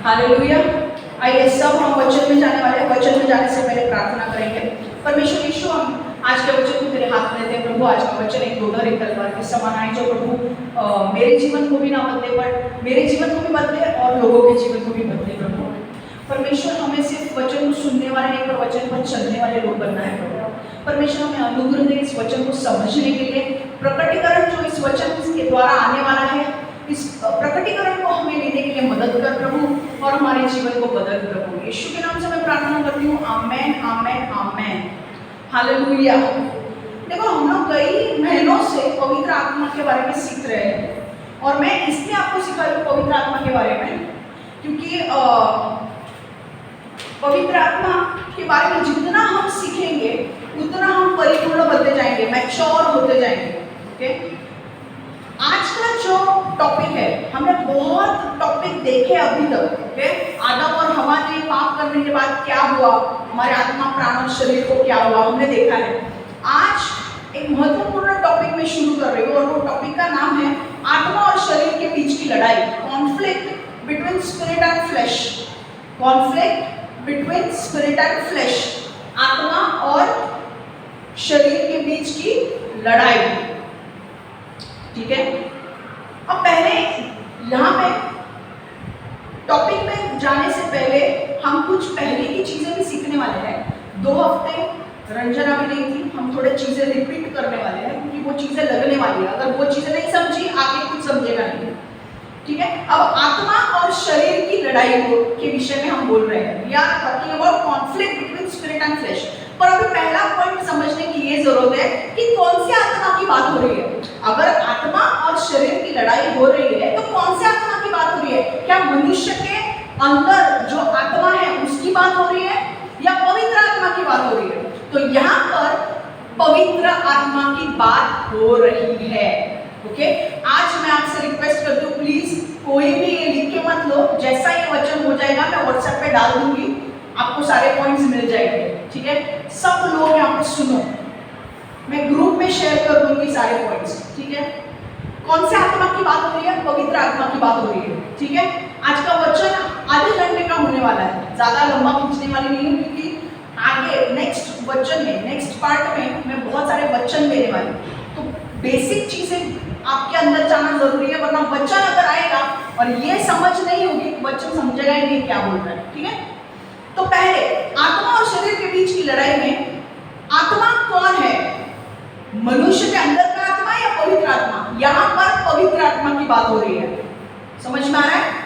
Hallelujah. आइए सब हम वचन में जाने वाले हैं। वचन में जाने से पहले प्रार्थना करेंगे। परमेश्वर यीशु, हम आज के वचन को तेरे हाथ में देते हैं प्रभु। आज का वचन एक दोधारी तलवार के समान है जो प्रभु मेरे जीवन को भी ना बदले पर मेरे जीवन को भी बदले और लोगों के जीवन को भी बदले प्रभु। परमेश्वर, हमें सिर्फ वचन को सुनने वाले नहीं पर वचन पर चलने वाले लोग बनना है प्रभु। परमेश्वर, हमें अनुग्रह दे इस वचन को समझने के लिए। प्रकटीकरण जो इस वचन के द्वारा आने वाला है, इस प्रकटीकरण को हमें लेने के लिए मदद कर प्रभु और हमारे जीवन को बदल प्रभु। यीशु के नाम से मैं प्रार्थना करती हूँ। आमेन, आमेन, आमेन। हालेलुया। देखो, हम लोग कई महीनों से पवित्र आत्मा के बारे में सीख रहे हैं और मैं इसलिए आपको सिखा रही हूँ पवित्र आत्मा के बारे में क्योंकि पवित्र आत्मा के बारे में जितना हम सीखेंगे उतना हम परिपूर्ण बनते जाएंगे, मैच्योर होते जाएंगे। ओके, आज का जो टॉपिक है, हमने बहुत टॉपिक देखे अभी तक। ओके, आदम और हवा ने पाप करने के बाद क्या हुआ, हमारे आत्मा, प्राण और शरीर को क्या हुआ, हमने देखा है। आज एक महत्वपूर्ण टॉपिक में शुरू कर रही हूँ और वो टॉपिक का नाम है आत्मा और शरीर के बीच की लड़ाई, conflict between spirit and flash. Conflict between spirit and flash, आत्मा और शरीर के बीच की लड़ाई। ठीक है, अब पहले यहाँ पे टॉपिक में जाने से पहले हम कुछ पहले की चीजें भी सीखने वाले हैं। 2 हफ्ते रंजना भी नहीं थी, हम थोड़े चीजें रिपीट करने वाले हैं क्योंकि वो चीजें लगने वाली है। अगर वो चीजें नहीं समझी आगे कुछ समझेगा नहीं। ठीक है, अब आत्मा और शरीर की लड़ाई के विषय में हम बोल रहे हैं। We are talking about conflict between spirit and flesh. पर अभी पहला पॉइंट समझने की ये जरूरत है कि कौन सी आत्मा की बात हो रही है। अगर आत्मा और शरीर की लड़ाई हो रही है तो कौन सी आत्मा की बात हो रही है? क्या मनुष्य के अंदर जो आत्मा है उसकी बात हो रही है या पवित्र आत्मा की बात हो रही है? तो यहाँ पर पवित्र आत्मा की बात हो रही है। ओके, आज मैं आपसे रिक्वेस्ट करती हूँ, प्लीज कोई भी ये लिख के मत लो। जैसा ये वचन हो जाएगा मैं व्हाट्सएप पे डाल दूंगी, आपको सारे पॉइंट्स मिल जाएंगे। ठीक है, सब लोग यहाँ पे सुनो, मैं ग्रुप में शेयर कर दूंगी सारे पॉइंट्स। ठीक है, कौन से आत्मा की बात हो रही है? पवित्र आत्मा की बात हो रही है। ठीक है, आज का वचन आधे घंटे का होने वाला है, ज्यादा लंबा खींचने वाली नहीं हूँ क्योंकि आगे नेक्स्ट वचन में, नेक्स्ट पार्ट में मैं बहुत सारे वचन देने वाली हूँ। तो बेसिक चीजें आपके अंदर जाना जरूरी है, वरना वचन अगर आएगा और ये समझ नहीं होगी वचन समझेगा ही नहीं क्या बोल रहा है। ठीक है, तो पहले आत्मा और शरीर के बीच की लड़ाई में आत्मा कौन है? मनुष्य के अंदर का आत्मा या पवित्र आत्मा? यहाँ पर पवित्र आत्मा की बात हो रही है। समझ में आ रहा है?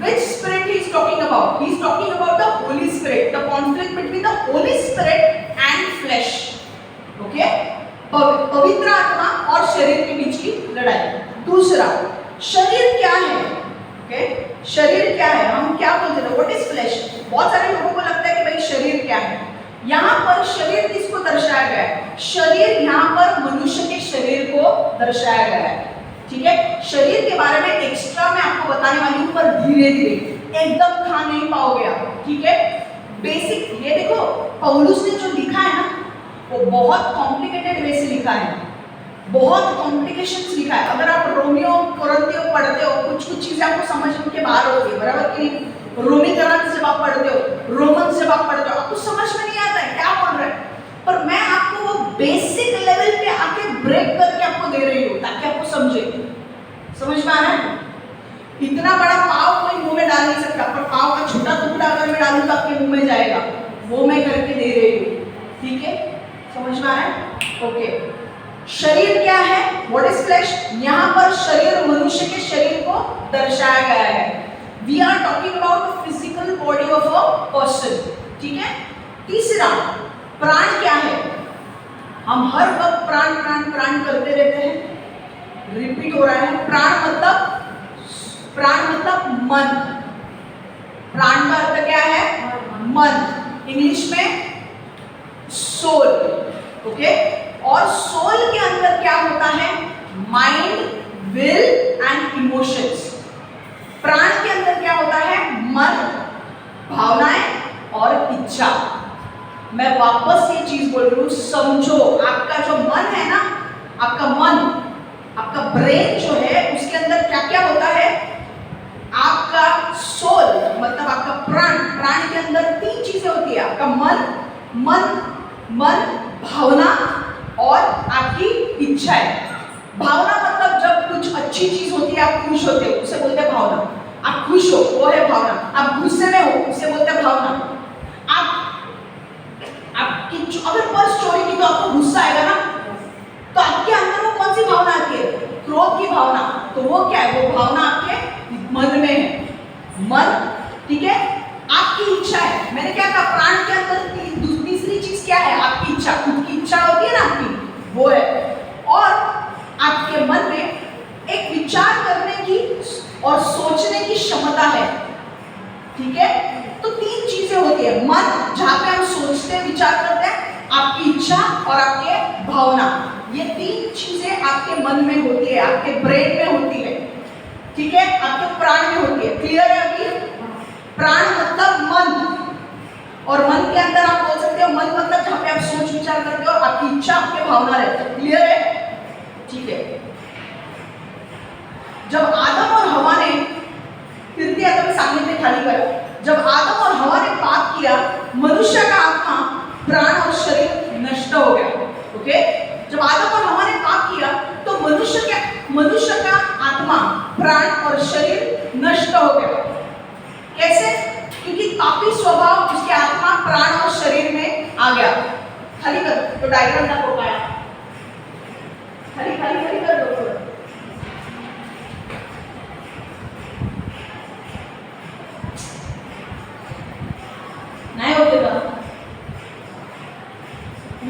Which spirit he is talking about? He is talking about the Holy Spirit, the conflict between the Holy Spirit and flesh. Okay? पवित्र आत्मा और शरीर के बीच की लड़ाई। दूसरा, शरीर क्या है? ओके, शरीर क्या है? हम क्या बोलते हैं? What is flash? बहुत सारे लोगों को लगता है कि भाई शरीर क्या है। यहाँ पर शरीर किसको दर्शाया गया है? शरीर यहाँ पर मनुष्य के शरीर को दर्शाया गया है। ठीक है, शरीर के बारे में एक्स्ट्रा मैं आपको बताने वाली हूँ, पर धीरे धीरे, एकदम खा नहीं पाओगे आप। ठीक है, बेसिक ये देखो, पौलुस ने जो लिखा है ना वो बहुत कॉम्प्लिकेटेड वे से लिखा है, बहुत कॉम्प्लिकेशंस लिखा है। अगर आप रोमियो कोरिन्थियो पढ़ते हो, कुछ कुछ चीजें आपको समझ के बाहर होती है, बराबर कि नहीं? रोमीकरण जब आप पढ़ते हो, रोमन जब आप पढ़ते हो, आपको समझ में नहीं आता है क्या पढ़ रहे हैं। पर मैं आपको वो बेसिक लेवल पे आके ब्रेक करके आपको दे रही हूँ ताकि आपको समझे। समझ में आ रहा है? इतना बड़ा पाव कोई मुंह में डाल नहीं सकता, पर पाव का छोटा टुकड़ा अगर मैं डालूँ तो आपके मुंह में जाएगा, वो मैं करके दे रही हूँ। ठीक है, समझ में आ रहा है? ओके, शरीर क्या है? What is flash? यहाँ पर शरीर मनुष्य के शरीर को दर्शाया गया है। We are talking about physical body of a person. ठीक है, तीसरा, प्राण क्या है? हम हर वक्त प्राण प्राण प्राण करते रहते हैं, रिपीट हो रहा है। प्राण मतलब मन। प्राण का अर्थ क्या है? मन। इंग्लिश में सोल। ओके, और सोल के अंदर क्या होता है? Mind, will and emotions. प्राण के अंदर क्या होता है? मन, भावनाएं और इच्छा। मैं वापस ये चीज बोल रही हूँ, समझो। आपका जो मन है ना, आपका मन, आपका ब्रेन जो है, उसके अंदर क्या क्या होता है? आपका सोल मतलब मन, मन मन भावना और आपकी इच्छाएं। भावना मतलब जब कुछ अच्छी चीज होती है आप खुश होते हो, उसे बोलते हैं भावना। आप खुश हो वो है भावना। आप गुस्से में हो उसे बोलते हैं भावना। आपकी अगर पर्स चोरी की तो आपको गुस्सा आएगा ना, तो आपके अंदर वो कौन सी भावना आती है? क्रोध की भावना। तो वो क्या है? वो भावना आपके मन में है। मन, ठीक है। आपकी इच्छा है, मैंने क्या कहा, प्राण के अंदर तीसरी चीज क्या है? आपकी इच्छा। खुद की इच्छा होती है ना आपकी, वो है। और आपके मन में एक विचार करने की और सोचने की क्षमता है, ठीक है। तो तीन चीजें होती है। मन, जहां पे हम सोचते हैं, विचार करते हैं, आपकी इच्छा और आपके भावना। ये तीन चीजें आपके मन में होती है, आपके ब्रेन में होती है, ठीक है, आपके प्राण में होती है। क्लियर है अभी? प्राण मतलब मन, और मन के अंदर आप बोल सकते हो मन मतलब जहां पे आप सोच विचार करते हो, आपकी इच्छा, आपके भावना रहते हैं। क्लियर है? ठीक है। जब आदम और हवा ने, फिर भी आदम सामने से खाली करा, जब आदम और हवा ने पाप किया, मनुष्य का आत्मा, प्राण और शरीर नष्ट हो गया। ओके? जब आदम और हवा ने पाप किया तो मनुष्य का आत्मा, प्राण और शरीर नष्ट हो गया। कैसे? क्योंकि पापी स्वभाव उसके आत्मा, प्राण और शरीर में आ गया। खाली कर तो डायग्राम ना हो पाया। खाली खाली खाली कर दो। नहीं होते का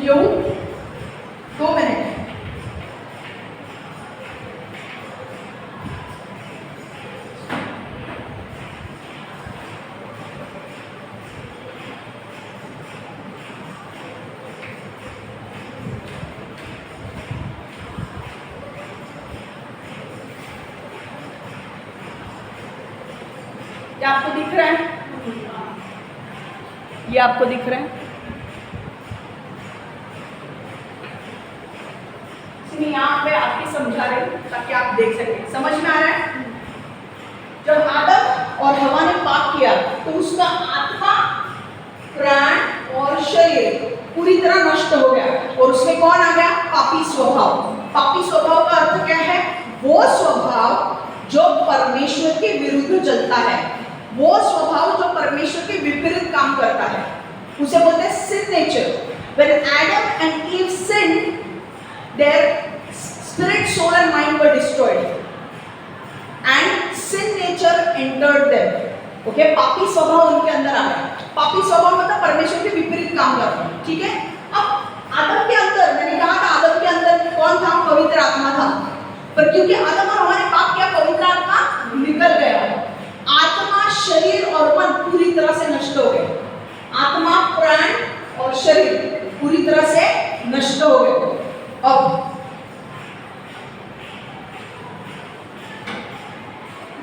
येऊ 2 मिनट। क्या आपको दिख रहा है? ये आपको दिख रहा है? यहाँ पे आपके समझा रहे हूं ताकि आप देख सकें। समझ में आ रहा है? जब आदम और हवा ने पाप किया तो उसका आत्मा, प्राण और शरीर पूरी तरह नष्ट हो गया, और उसमें कौन आ गया? पापी स्वभाव। पापी स्वभाव का अर्थ क्या है? वो स्वभाव जो परमेश्वर के विरुद्ध चलता है, वो स्वभाव जो परमेश्वर के विपरीत काम करता है, उसे बोलते हैं sin nature. When Adam and Eve sinned, their spirit, soul and mind were destroyed, and sin nature entered them. Okay? पापी स्वभाव उनके अंदर आ गया। पापी स्वभाव मतलब परमेश्वर के विपरीत काम करना, ठीक है। अब आदम के अंदर, मैंने कहा था आदम के अंदर कौन था? पवित्र आत्मा था, पर क्योंकि आदम और हवा ने पाप किया, पवित्र आत्मा निकल गया। आत्मा, शरीर और मन पूरी तरह से नष्ट हो गए। आत्मा, प्राण और शरीर पूरी तरह से नष्ट हो गए। अब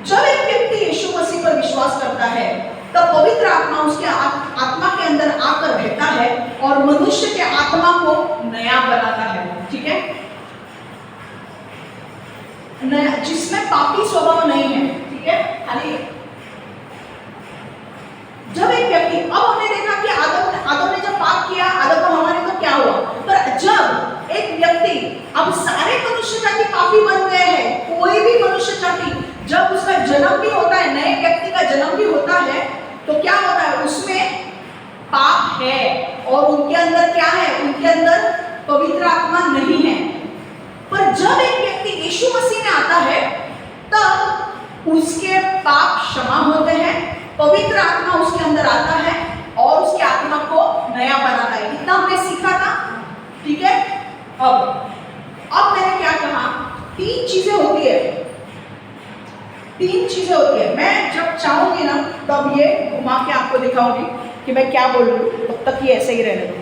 जब एक व्यक्ति यीशु मसीह पर विश्वास करता है, तब पवित्र आत्मा उसके आत्मा के अंदर आकर रहता है और मनुष्य के आत्मा को नया बनाता है, ठीक है, नया, जिसमें पापी स्वभाव नहीं है, ठीक है। खाली जब एक व्यक्ति, अब हमने देखा कि आदम ने जब पाप किया, आदम और हवा ने, तो क्या हुआ? पर जब एक व्यक्ति, अब सारे मनुष्य जाति पापी बन गए हैं, कोई भी मनुष्य जाति जब उसका जन्म भी होता है, नए व्यक्ति का जन्म भी होता है, तो क्या होता है? उसमें पाप है और उनके अंदर क्या है? उनके अंदर पवित्र आत्मा नहीं है। पर जब एक व्यक्ति यीशु मसीह में आता है, तब उसके पाप क्षमा होते हैं, पवित्र आत्मा उसके अंदर आता है और उसके आत्मा को नया बनाता है। इतना हमने सीखा था, ठीक है। अब मैंने क्या कहा? 3 चीजें होती है, 3 चीजें होती है। मैं जब चाहूंगी ना तब ये घुमा के आपको दिखाऊंगी कि मैं क्या बोल रही हूँ, तब तक ये ऐसे ही रहने दो।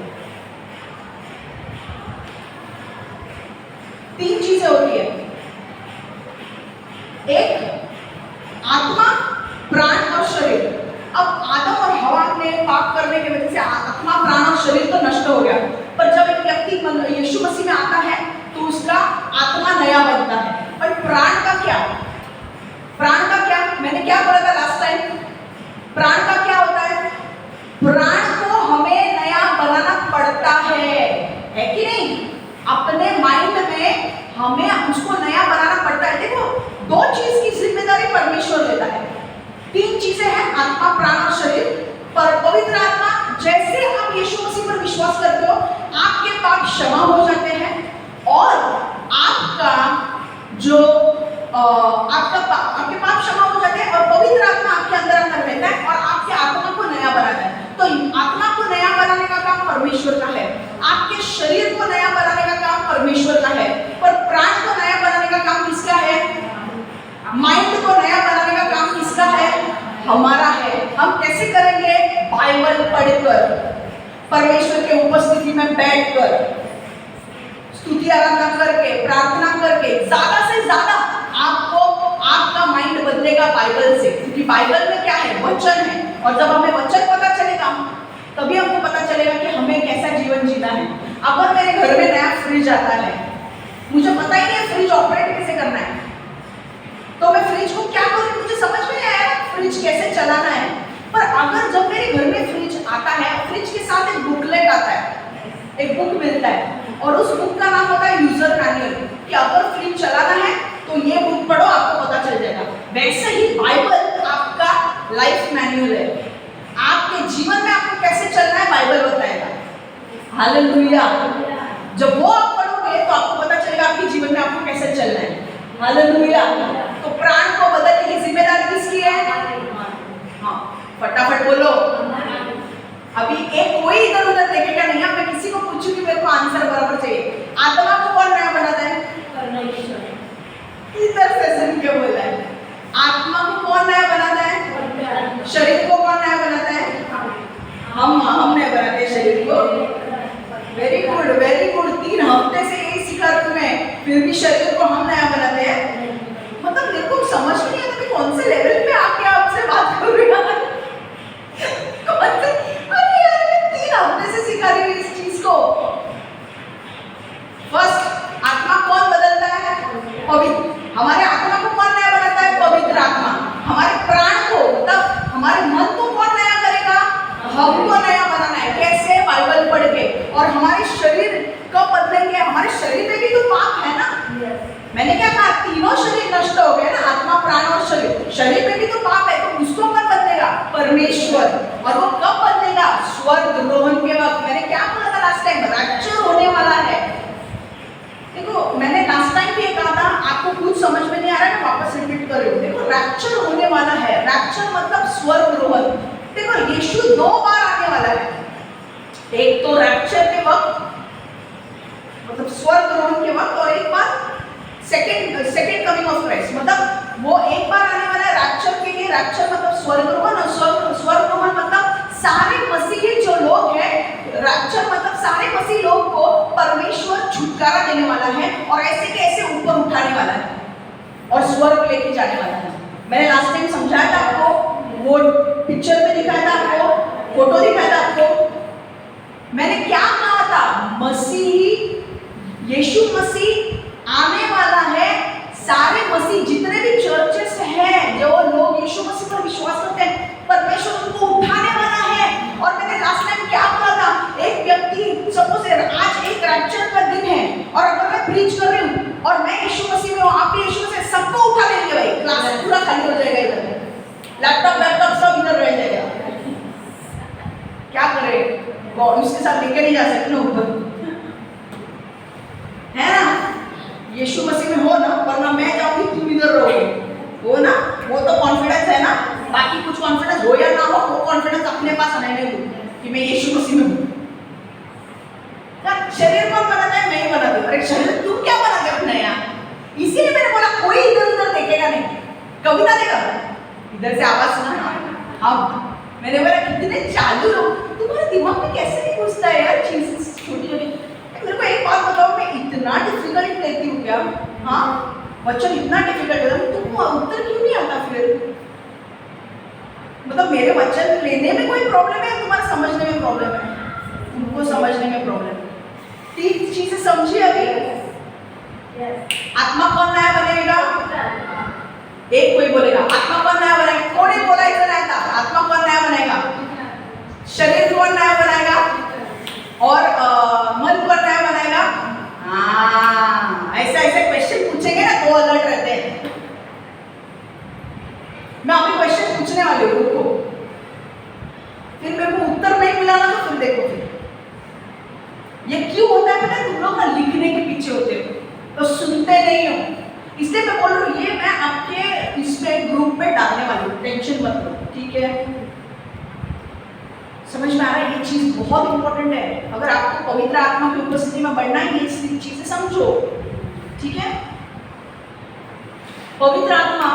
3 चीजें होती है, एक आत्मा, प्राण और शरीर। अब आदम और हवा ने पाप करने की वजह से आत्मा, प्राण और शरीर तो नष्ट हो गया, पर जब एक व्यक्ति यीशु मसीह में आता है तो उसका आत्मा नया बनता है। पर प्राण का क्या? प्राण का क्या? मैंने क्या बोला था लास्ट टाइम? प्राण का क्या होता है? प्राण को हमें उसको नया बनाना पड़ता है। देखो, 2 चीज की जिम्मेदारी परमेश्वर लेता है। 3 चीजें हैं, आत्मा, प्राण और शरीर। पर पवित्र आत्मा, जैसे आप यीशु मसीह पर विश्वास करते हो, आपके पाप क्षमा हो जाते हैं और आपका जो आपके पाप क्षमा हो जाते हैं और पवित्र आत्मा आपके अंदर रहता है और आपके आत्मा को नया बनाता है। तो आत्मा को नया बनाने का काम परमेश्वर का है, आपके शरीर को नया बनाने का काम परमेश्वर का है, पर प्राण को नया बनाने का काम किसका है? माइंड को नया बनाने का काम किसका है? हमारा है। हम कैसे करेंगे? बाइबल पढ़कर, परमेश्वर के उपस्थिति में बैठकर, स्तुति आराधना करके, प्रार्थना करके। ज्यादा से ज्यादा आपको आपका माइंड बदलेगा बाइबल से, क्योंकि बाइबल में क्या है? वचन है। और जब हमें वचन पता चलेगा तभी हमको पता चलेगा कि हमें कैसा जीवन जीना है। अगर मेरे घर में नया फ्रिज आता है, मुझे पता ही नहीं है फ्रिज ऑपरेट कैसे करना है, तो मैं फ्रिज को क्या करूँ? मुझे समझ में नहीं आया फ्रिज कैसे चलाना है। पर अगर जब मेरे घर में फ्रिज आता है, फ्रिज के साथ एक बुकलेट आता है, एक बुक मिलता है और उस बुक का नाम होता है यूजर मैनुअल, कि अगर फ्रिज चलाना है तो ये बुक पढ़ो, आपको पता चल जाएगा। वैसे ही बाइबल आपका लाइफ मैनुअल है। आपके जीवन में आपको कैसे चलना है बाइबल बताएगा। हालेलुया। जब वो आप पढ़ोगे तो आपको पता चलेगा आपके जीवन में आपको कैसे चलना है। हालेलुया। तो प्राण को बदलने की जिम्मेदारी किसकी है? हाँ, फटाफट बोलो। अभी एक कोई इधर उधर देखेगा नहीं। अब मैं किसी को पूछूं कि मेरे को आंसर बराबर चाहिए। आत्मा को कौन नया बनाता है? परमेश्वर। इधर से सुन के बोला है। आत्मा को कौन नया बनाता है? शरीर को कौन नया बनाता है? हम नया बनाते हैं शरीर को। Very good, very good. 3 हफ्ते से यही सिखा रही हूं मैं, फिर भी शरीर को हम नया बनाते हैं। मतलब मेरे को समझ नहीं आता कि कौन से लेवल पे आके आपसे बात कर रही हूं। अरे यार, मैं 3 हफ्ते से सिखा रही हूँ इस चीज को। फर्स्ट, आत्मा कौन बदलता है? पवित्र। हमारे आत्मा को कौन नया बनाता है? पवित्र आत्मा। हमारे प्राण को, मतलब हमारे मन को कौन नया करेगा? हमको नया बनाना है। कैसे? बाइबल पढ़ के। और हमारे शरीर कब बदलेंगे? हमारे शरीर में भी तो पाप है ना। मैंने क्या कहा? तीनों शरीर नष्ट हो गए ना, आत्मा, प्राण और शरीर। शरीर में भी तो पाप है, तो उसको कौन बदलेगा? परमेश्वर। और वो कब बदलेगा? स्वर्गारोहण के वक्त। मैंने क्या बोला था लास्ट टाइम? रैप्चर होने वाला है। देखो, मैंने लास्ट टाइम भी कहा था, आपको कुछ समझ में नहीं आ रहा है, मैं वापस रिपीट कर रही हूँ। देखो, रैप्चर होने वाला है। रैप्चर मतलब स्वर्गारोहण। देखो, यीशु 2 बार आने वाला है। एक तो रैप्चर के वक्त, मतलब स्वर्गारोहण के वक्त, और एक बार सेकंड कमिंग ऑफ क्राइस्ट। मतलब वो एक बार आने वाला है रैप्चर के लिए। रैप्चर मतलब स्वर्गारोहण, और स्वर्गारोहण मतलब सारे मसीही जो लोग हैं, रैप्चर मतलब सारे मसीही लोग को परमेश्वर छुटकारा देने वाला है और ऐसे के ऐसे ऊपर उठाने वाला है और स्वर्ग लेके जाने वाला है। मैंने लास्ट टाइम समझाया था आपको, वो पिक्चर में दिखाया था आपको, फोटो दिखाया था आपको। मैंने क्या कहा था? मसीही, यीशु मसीह आने वाला है। सारे मसीह, जितने भी चर्चेस हैं, जो लोग यीशु मसीह पर विश्वास करते हैं, परमेश्वर उनको उठाने वाला है। और मैंने लास्ट टाइम क्या बोला था? एक व्यक्ति, सपोज आज एक रैप्चर का दिन है और अगर मैं प्रीच कर रही हूँ और मैं यीशु मसीह में हूँ, आप भी यीशु मसीह, सबको उठा लेंगे भाई। क्लास पूरा खाली हो जाएगा, इधर लैपटॉप सब इधर रह जाएगा। क्या करें? गॉड उसके साथ लेके नहीं जा सकते ना ऊपर, है ना। यीशु मसीह में हो ना, वरना मैं जाऊंगी, तुम इधर रहोगे, हो ना। वो तो कॉन्फिडेंस है ना। बाकी कुछ कॉन्फिडेंस हो या ना हो, वो कॉन्फिडेंस अपने पास आने नहीं कि मैं यीशु मसीह में हूँ। शरीर कौन बनाता है? मैं ही बनाती हूँ। अरे शरीर तुम क्या बनाते हो अपना यार? इसीलिए मैंने बोला कोई इधर उधर देखेगा नहीं। कविता देगा इधर से आवाज सुना। हाँ, मैंने बोला कितने चालू लोग, तुम्हारे दिमाग में कैसे नहीं घुसता है यार चीज छोटी छोटी। मेरे को एक बात बताओ, मैं इतना डिफिकल्ट लेती हूँ क्या? हाँ, बच्चों इतना डिफिकल्ट होता है, तुमको उत्तर क्यों नहीं आता फिर? मतलब मेरे वचन लेने में कोई प्रॉब्लम है, तुम्हारे समझने में प्रॉब्लम है? तुमको समझने में प्रॉब्लम है। 3 चीजें समझिए अभी। आत्मा कौन नया बनेगा? एक कोई बोलेगा आत्मा कौन नया बनाएगा? कौन ही बोला इतना नया था? आत्मा कौन नया बनाएगा? शरीर कौन नया बनाएगा? और मन कौन नया बनाएगा? हाँ, ऐसा ऐसे क्वेश्चन पूछे वाले हो, रुको। फिर मेरे को उत्तर नहीं मिला ना, तो फिर देखो फिर ये क्यों होता है पता है? तुम लोग ना लिखने के पीछे होते हो, तो सुनते नहीं हो। इसलिए मैं बोल रही हूँ, ये मैं आपके इसमें ग्रुप में डालने वाली हूँ, टेंशन मत लो, ठीक है? समझ में आ रहा है? ये चीज बहुत इंपॉर्टेंट है। अगर आपको पवित्र आत्मा की उपस्थिति में बढ़ना है, ये चीजें समझो, ठीक है? पवित्र आत्मा,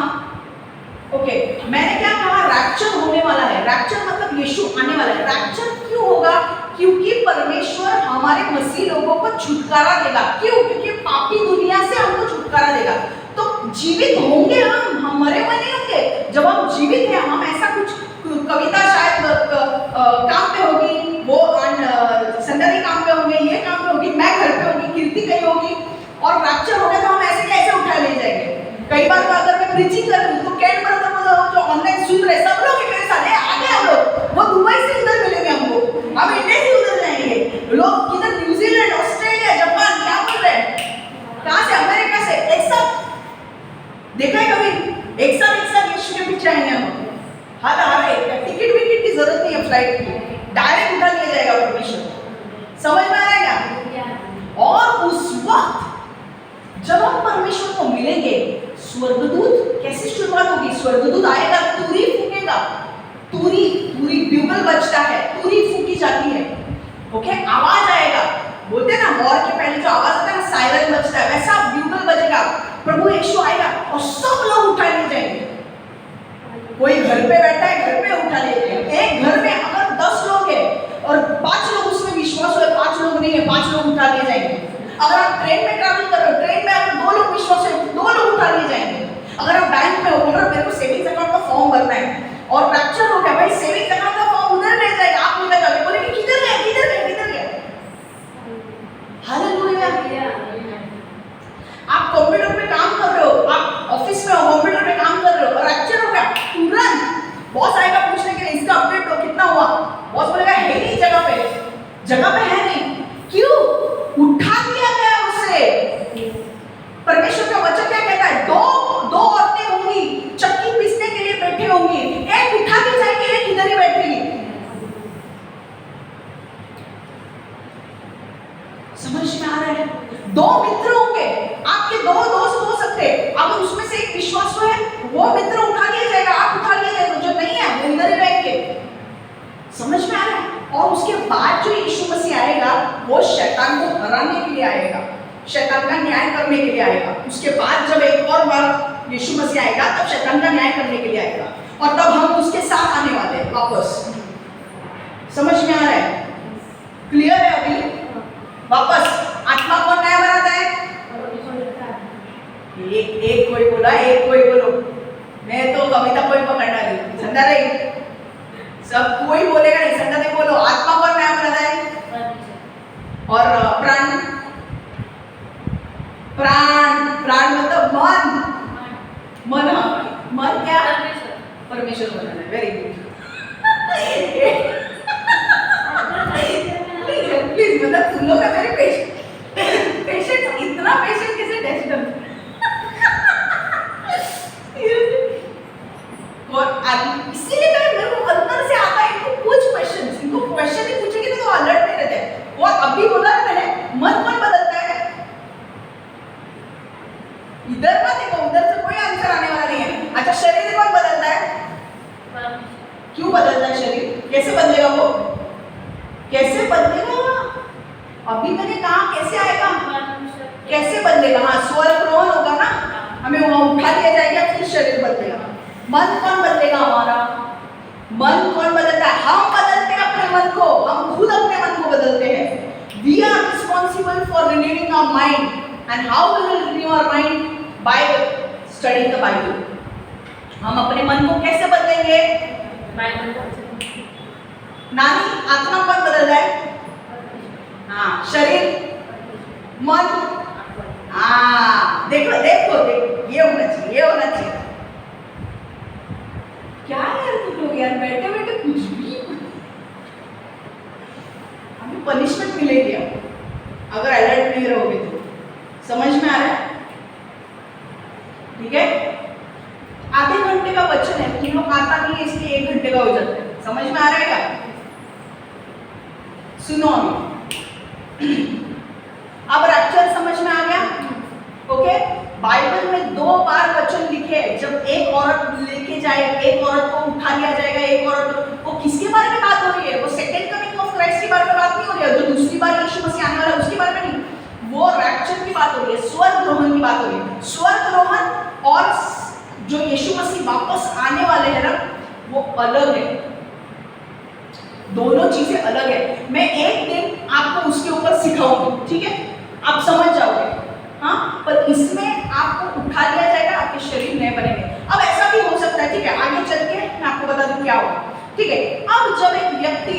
ओके, मैंने क्या कहा? रैप्चर होने वाला है। रैप्चर मतलब यीशु आने वाला है। रैप्चर क्यों होगा? क्योंकि परमेश्वर हमारे मसीह लोगों को छुटकारा देगा। क्यों? क्योंकि पापी दुनिया से हमको छुटकारा देगा। तो जीवित होंगे हम मरे हुए नहीं होंगे। जब हम जीवित हैं, हम ऐसा कुछ कविता शायद काम पे होगी, वो संडे काम पे होंगे, ये काम पे होगी, मैं घर पे होगी, कीर्ति कहीं होगी, और रैप्चर हो गया तो हम ऐसे कैसे उठा ले जाएंगे? कई बार तो अगर मैं प्रीचिंग कर रही हूँ तो कैंट पर जो ऑनलाइन सुन रहे सब लोग मेरे साथ है, आगे हम लोग, वो दुबई से उधर मिलेंगे हमको, हम इंडिया से उधर जाएंगे, लोग किधर न्यूजीलैंड, ऑस्ट्रेलिया, जापान, क्या बोल रहे हैं, कहाँ से, अमेरिका से, एक साथ देखा है कभी? एक साथ यीशु के पीछे आएंगे हम। हाँ टिकट विकेट की जरूरत नहीं है फ्लाइट की, डायरेक्ट उठा लिया जाएगा परमेश्वर। समझ में आएगा? और उस वक्त जब हम परमेश्वर को मिलेंगे, स्वर्गदूत कैसे शुरुआत होगी? स्वर्गदूत आएगा, तुरी फूकेगा, तुरी ब्यूगल बजता है, तुरी फूकी जाती है, ओके, आवाज आएगा। बोलते हैं ना वॉर के पहले जो आवाज आता है ना, सायरन बजता है, वैसा ब्यूगल बजेगा, प्रभु यीशु आएगा और सब लोग उठा लिए जाएंगे। कोई घर पे बैठा है, घर पे उठा लिए जाएंगे। एक घर में अगर 10 लोग हैं और 5 लोग उसमें विश्वास हुए, 5 लोग नहीं है, 5 लोग उठा लिए जाएंगे। अगर आप ट्रेन में ट्रैवल कर रहे हो, ट्रेन में अगर 2 लोग विश्वास है, 2 लोग उठा लिए जाएंगे। अगर आप बैंक में हो, बोल रहे मेरे को सेविंग्स अकाउंट का फॉर्म भरना है और रैप्चर हो गया, भाई सेविंग्स अकाउंट का फॉर्म उधर ले जाएगा, आप निकल जाओगे, बोलेंगे किधर गया? हालेलुया। आप कंप्यूटर पे काम कर रहे हो, आप ऑफिस में हो, कंप्यूटर पे काम कर रहे हो और रैप्चर हो गया, तुरंत बॉस आएगा पूछने के लिए इसका अपडेट हो, कितना हुआ? बॉस बोलेगा है नहीं, जगह पे है नहीं। क्यों? उठा दिया गया उसे। परमेश्वर का वचन क्या कहता है? दो औरतें होंगी, चक्की पीसने के लिए बैठे होंगी, एक उठा के जाएगी, एक इधर ही बैठेगी। समझ में आ रहा है? 2 मित्र होंगे, आपके 2 दोस्त हो सकते हैं, अगर उसमें से एक विश्वास है, वो मित्र उठा लिया जाएगा, आप उठा लिया जाएगा, जो नहीं है वो इधर ही रहेंगे। समझ में आ रहा है? और उसके बाद जो यीशु मसीह आएगा, वो शैतान को हराने के लिए आएगा, शैतान का न्याय करने के लिए आएगा। उसके बाद जब एक और बार यीशु मसीह आएगा, तब शैतान का न्याय करने के लिए आएगा, और तब हम उसके साथ आने वाले हैं वापस। समझ में आ रहा है? क्लियर है? अभी वापस आत्मा कौन नया बनाता है? एक कोई बोला, एक कोई बोलो, मैं तो कविता कोई पकड़ना नहीं, संडा रही, सब कोई बोलेगा नहीं, संडा नहीं बोलो। आत्मा कौन नया बनाता है? और प्राण मतलब मन, मन क्या? परमेश्वर बनाना है। Very good. प्लीज मतलब तुम लोग का मेरे पेशेंस इतना पेशेंस कैसे टेस्ट करते? और इसीलिए मेरे को अंदर से आता है, इनको कुछ क्वेश्चंस, इनको क्वेश्चन ही पूछेंगे तो अलर्ट नहीं रहते। और अभी बोला ना मैंने, मन कौन बदलता है? इधर मत देखो, उधर से कोई आंसर आने वाला नहीं है। अच्छा, शरीर कौन बदलता है? क्यों बदलता है शरीर? कैसे बदलेगा वो? कैसे बदलेगा? अभी मैंने कहा कैसे आएगा, कैसे बदलेगा? हाँ, स्वर ग्रहण होगा ना, हमें वहां उठा दिया जाएगा, फिर शरीर बदलेगा। मन कौन बदलेगा? हमारा मन कौन बदलता है? हम बदलते हैं अपने मन को, हम खुद अपने मन को बदलते हैं। We are responsible for renewing our mind, and how we will renew our mind? By studying the Bible. हम अपने मन को कैसे बदलेंगे? नानी, आत्मा कौन बदलता है? हाँ, शरीर, मन, हाँ, देखो, ये होना चाहिए। क्या यार तुम लोग यार बैठे कुछ भी, हमें पनिशमेंट मिलेगी अगर अलर्ट नहीं रहोगे तो। समझ में आ रहा है? ठीक है? आधे घंटे का वचन है, तीनों आता नहीं है, इसलिए भेगा हो जाता है। समझ में आ रहा है क्या? सुनो अब रैप्चर समझ में आ गया? ओके, बाइबल में 2 बार वचन लिखे हैं, जब एक औरत लेके जाए, एक औरत को उठा लिया जाएगा, एक औरत वो किसके बारे में बात हो रही है? वो सेकंड कमिंग ऑफ क्राइस्ट के बारे में बात नहीं हो रही है, जो दूसरी बार यीशु मसीह आने वाला है उसके बारे में नहीं, वो रैप्चर की बात हो रही है, स्वर्गरोहण की बात हो रही है। स्वर्गरोहण और जो यीशु मसीह वापस आने वाले हैं ना, वो अलग है, दोनों चीजें अलग है। मैं एक दिन आपको उसके ऊपर सिखाऊंगी, ठीक है, आप समझ जाओगे। हाँ, पर इसमें आपको उठा लिया जाएगा, आपके शरीर नए बनेंगे। अब ऐसा भी हो सकता है, ठीक है, आगे चल के मैं आपको बता दूं क्या होगा, ठीक है। अब जब एक व्यक्ति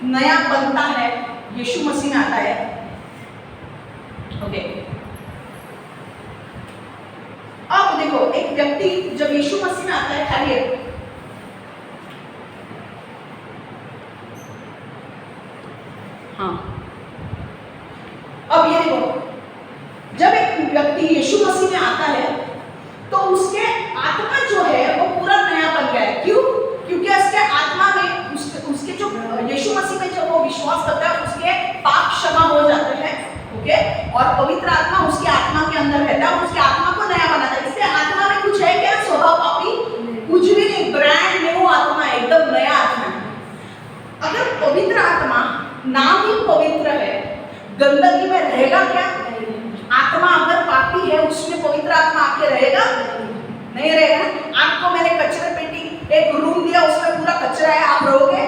नया बनता है, यीशु मसीह में आता है, ओके, अब देखो एक व्यक्ति जब यीशु मसीह में आता है, खाली हाँ, अब ये देखो, जब एक व्यक्ति यीशु मसीह में आता है तो उसके आत्मा जो है वो पूरा नया बन गया है। क्यों? क्योंकि उसके आत्मा में उसके जो यीशु मसीह में जब वो विश्वास करता है, उसके पाप क्षमा हो जाते हैं, ओके, और पवित्र आत्मा उसकी आत्मा के अंदर रहता है, उसकी आत्मा को नया बनाता है। इससे आत्मा में कुछ है क्या? स्वभाव पापी कुछ भी नहीं, ब्रांड न्यू आत्मा है, एकदम नया आत्मा है। अगर पवित्र आत्मा नाम ही पवित्र है, गंदगी में रहेगा क्या? आत्मा अगर पापी है, उसमें पवित्र आत्मा आके रहेगा? नहीं रहेगा। आपको मैंने कचरे पेटी एक रूम दिया, उसमें पूरा कचरा है, आप रहोगे?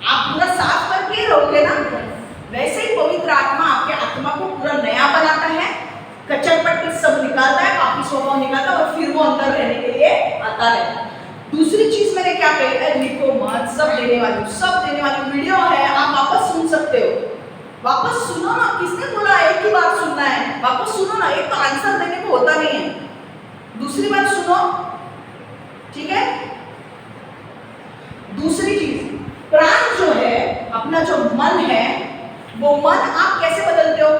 आप पूरा साफ करके रहोगे ना? वैसे ही पवित्र आत्मा आपके आत्मा को पूरा नया बनाता है, कचर पट्टी सब निकालता है, पापी स्वभाव निकालता है, और फिर वो अंदर रहने के लिए आता है। दूसरी चीज मैंने क्या कही है? लिखो मत, सब देने वाली वीडियो है, आप वापस सुन सकते हो, वापस सुनो ना। किसने बोला एक ही बार सुनना है? वापस सुनो ना, एक तो आंसर देने को होता नहीं है, दूसरी बार सुनो, ठीक है। दूसरी चीज, प्राण जो है, अपना जो मन है, वो मन आप कैसे बदलते हो?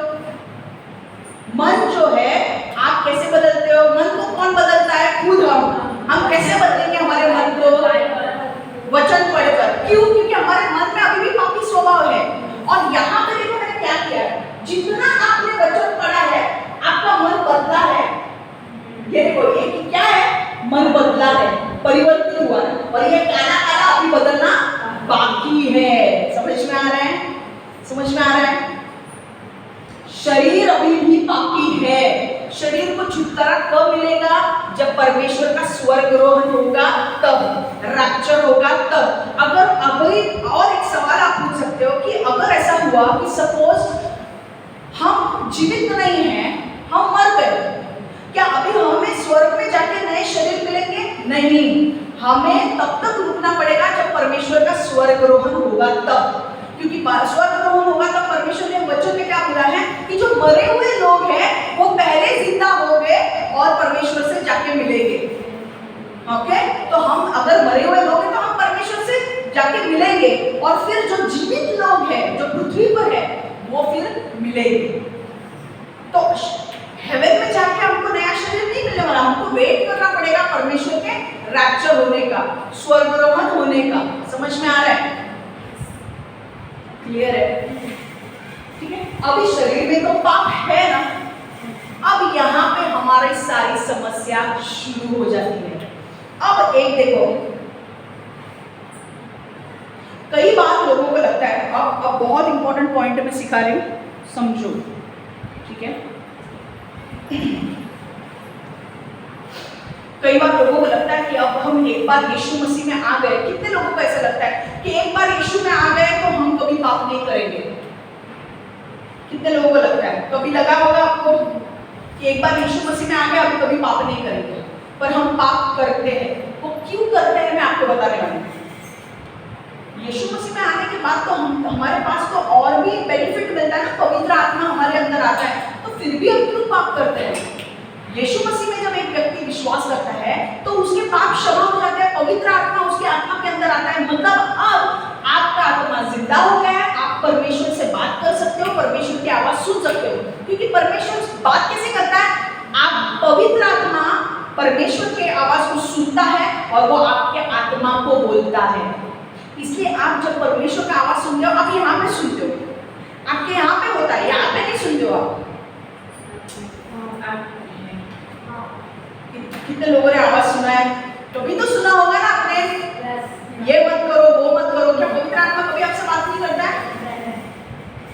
मन जो है आप कैसे बदलते हो? मन को कौन बदलता है? खुद हम कैसे बदलेंगे हमारे मन को? वचन पढ़कर। क्यों? क्योंकि हमारे मन में अभी भी पापी स्वभाव है। और यहाँ पे देखो मैंने क्या किया है, जितना आपने वचन पढ़ा है आपका मन बदला है। ये देखो, ये क्या है? मन बदला है, परिवर्तित हुआ है, और ये काला काला अभी बदलना बाकी है। समझ में आ रहा है? समझ में आ रहा है? शरीर अभी भी पापी है। शरीर को छुटकारा कब मिलेगा? जब परमेश्वर का स्वर्गरोहण होगा, तब रैप्चर होगा, तब। अगर अभी और एक सवाल आप पूछ सकते हो कि अगर ऐसा हुआ कि सपोज हम जीवित नहीं हैं, हम मर गए, क्या अभी हमें स्वर्ग में जाके नए शरीर मिलेंगे? नहीं, हमें तब तक रुकना पड़ेगा जब परमेश्वर का स्वर्गरोहण होगा, तब। क्योंकि स्वर्गरोहण होगा तब परमेश्वर ने वचन में क्या बोला है कि जो मरे हुए लोग हैं वो पहले जिंदा होंगे और परमेश्वर से जाके मिलेंगे। ओके, तो हम अगर मरे हुए लोग हैं तो हम परमेश्वर से जाके मिलेंगे, और फिर जो जीवित लोग हैं, जो पृथ्वी पर है, वो फिर मिलेंगे। तो हेवन में जाके हमको नया शरीर नहीं मिलने वाला, हमको वेट करना पड़ेगा परमेश्वर के रैप्चर होने का, स्वर्गरोहण होने का। समझ में आ रहा है? क्लियर है? ठीक है। अभी शरीर में तो पाप है ना, अब यहाँ पे हमारी सारी समस्या शुरू हो जाती है। अब एक देखो, कई बार लोगों को लगता है, अब बहुत इंपॉर्टेंट पॉइंट मैं सिखा रही हूँ, समझो, ठीक है। कई बार लोगों को लगता है कि अब हम एक बार यीशु मसीह में आ गए। कितने लोगों को ऐसा लगता है कि एक बार यीशु में आ गए तो हम कभी पाप नहीं करेंगे? कितने लोगों को लगता है? कभी लगा होगा आपको कि एक बार यीशु मसीह में आ गए अब कभी पाप नहीं करेंगे, पर हम पाप करते हैं। वो क्यों करते हैं मैं आपको बताने वाली हूँ। यीशु मसीह में आने के बाद तो हमारे पास तो और भी बेनिफिट मिलता है ना, पवित्र आत्मा हमारे अंदर आता है, तो फिर भी हम क्यों पाप करते हैं? यीशु मसीह में जब एक व्यक्ति विश्वास करता है तो उसके पाप क्षमा हो जाते हैं, पवित्र आत्मा उसके आत्मा के अंदर आता है, मतलब अब आपका आत्मा जिंदा हो गया है, आप परमेश्वर से बात कर सकते हो, परमेश्वर की आवाज सुन सकते हो। क्योंकि परमेश्वर बात कैसे करता है? आप पवित्र आत्मा परमेश्वर के आवाज को सुनता है और वो आपके आत्मा को बोलता है। इसलिए आप जब परमेश्वर का आवाज सुनते हो, आप यहाँ पे सुनते हो, आपके यहाँ पे होता है, यहाँ पे नहीं सुनते हो आप। कितने लोगों ने आवाज सुना है? कभी तो सुना होगा ना आपने, ये मत करो, वो मत करो। क्या पवित्र आत्मा कभी आपसे बात नहीं करता है?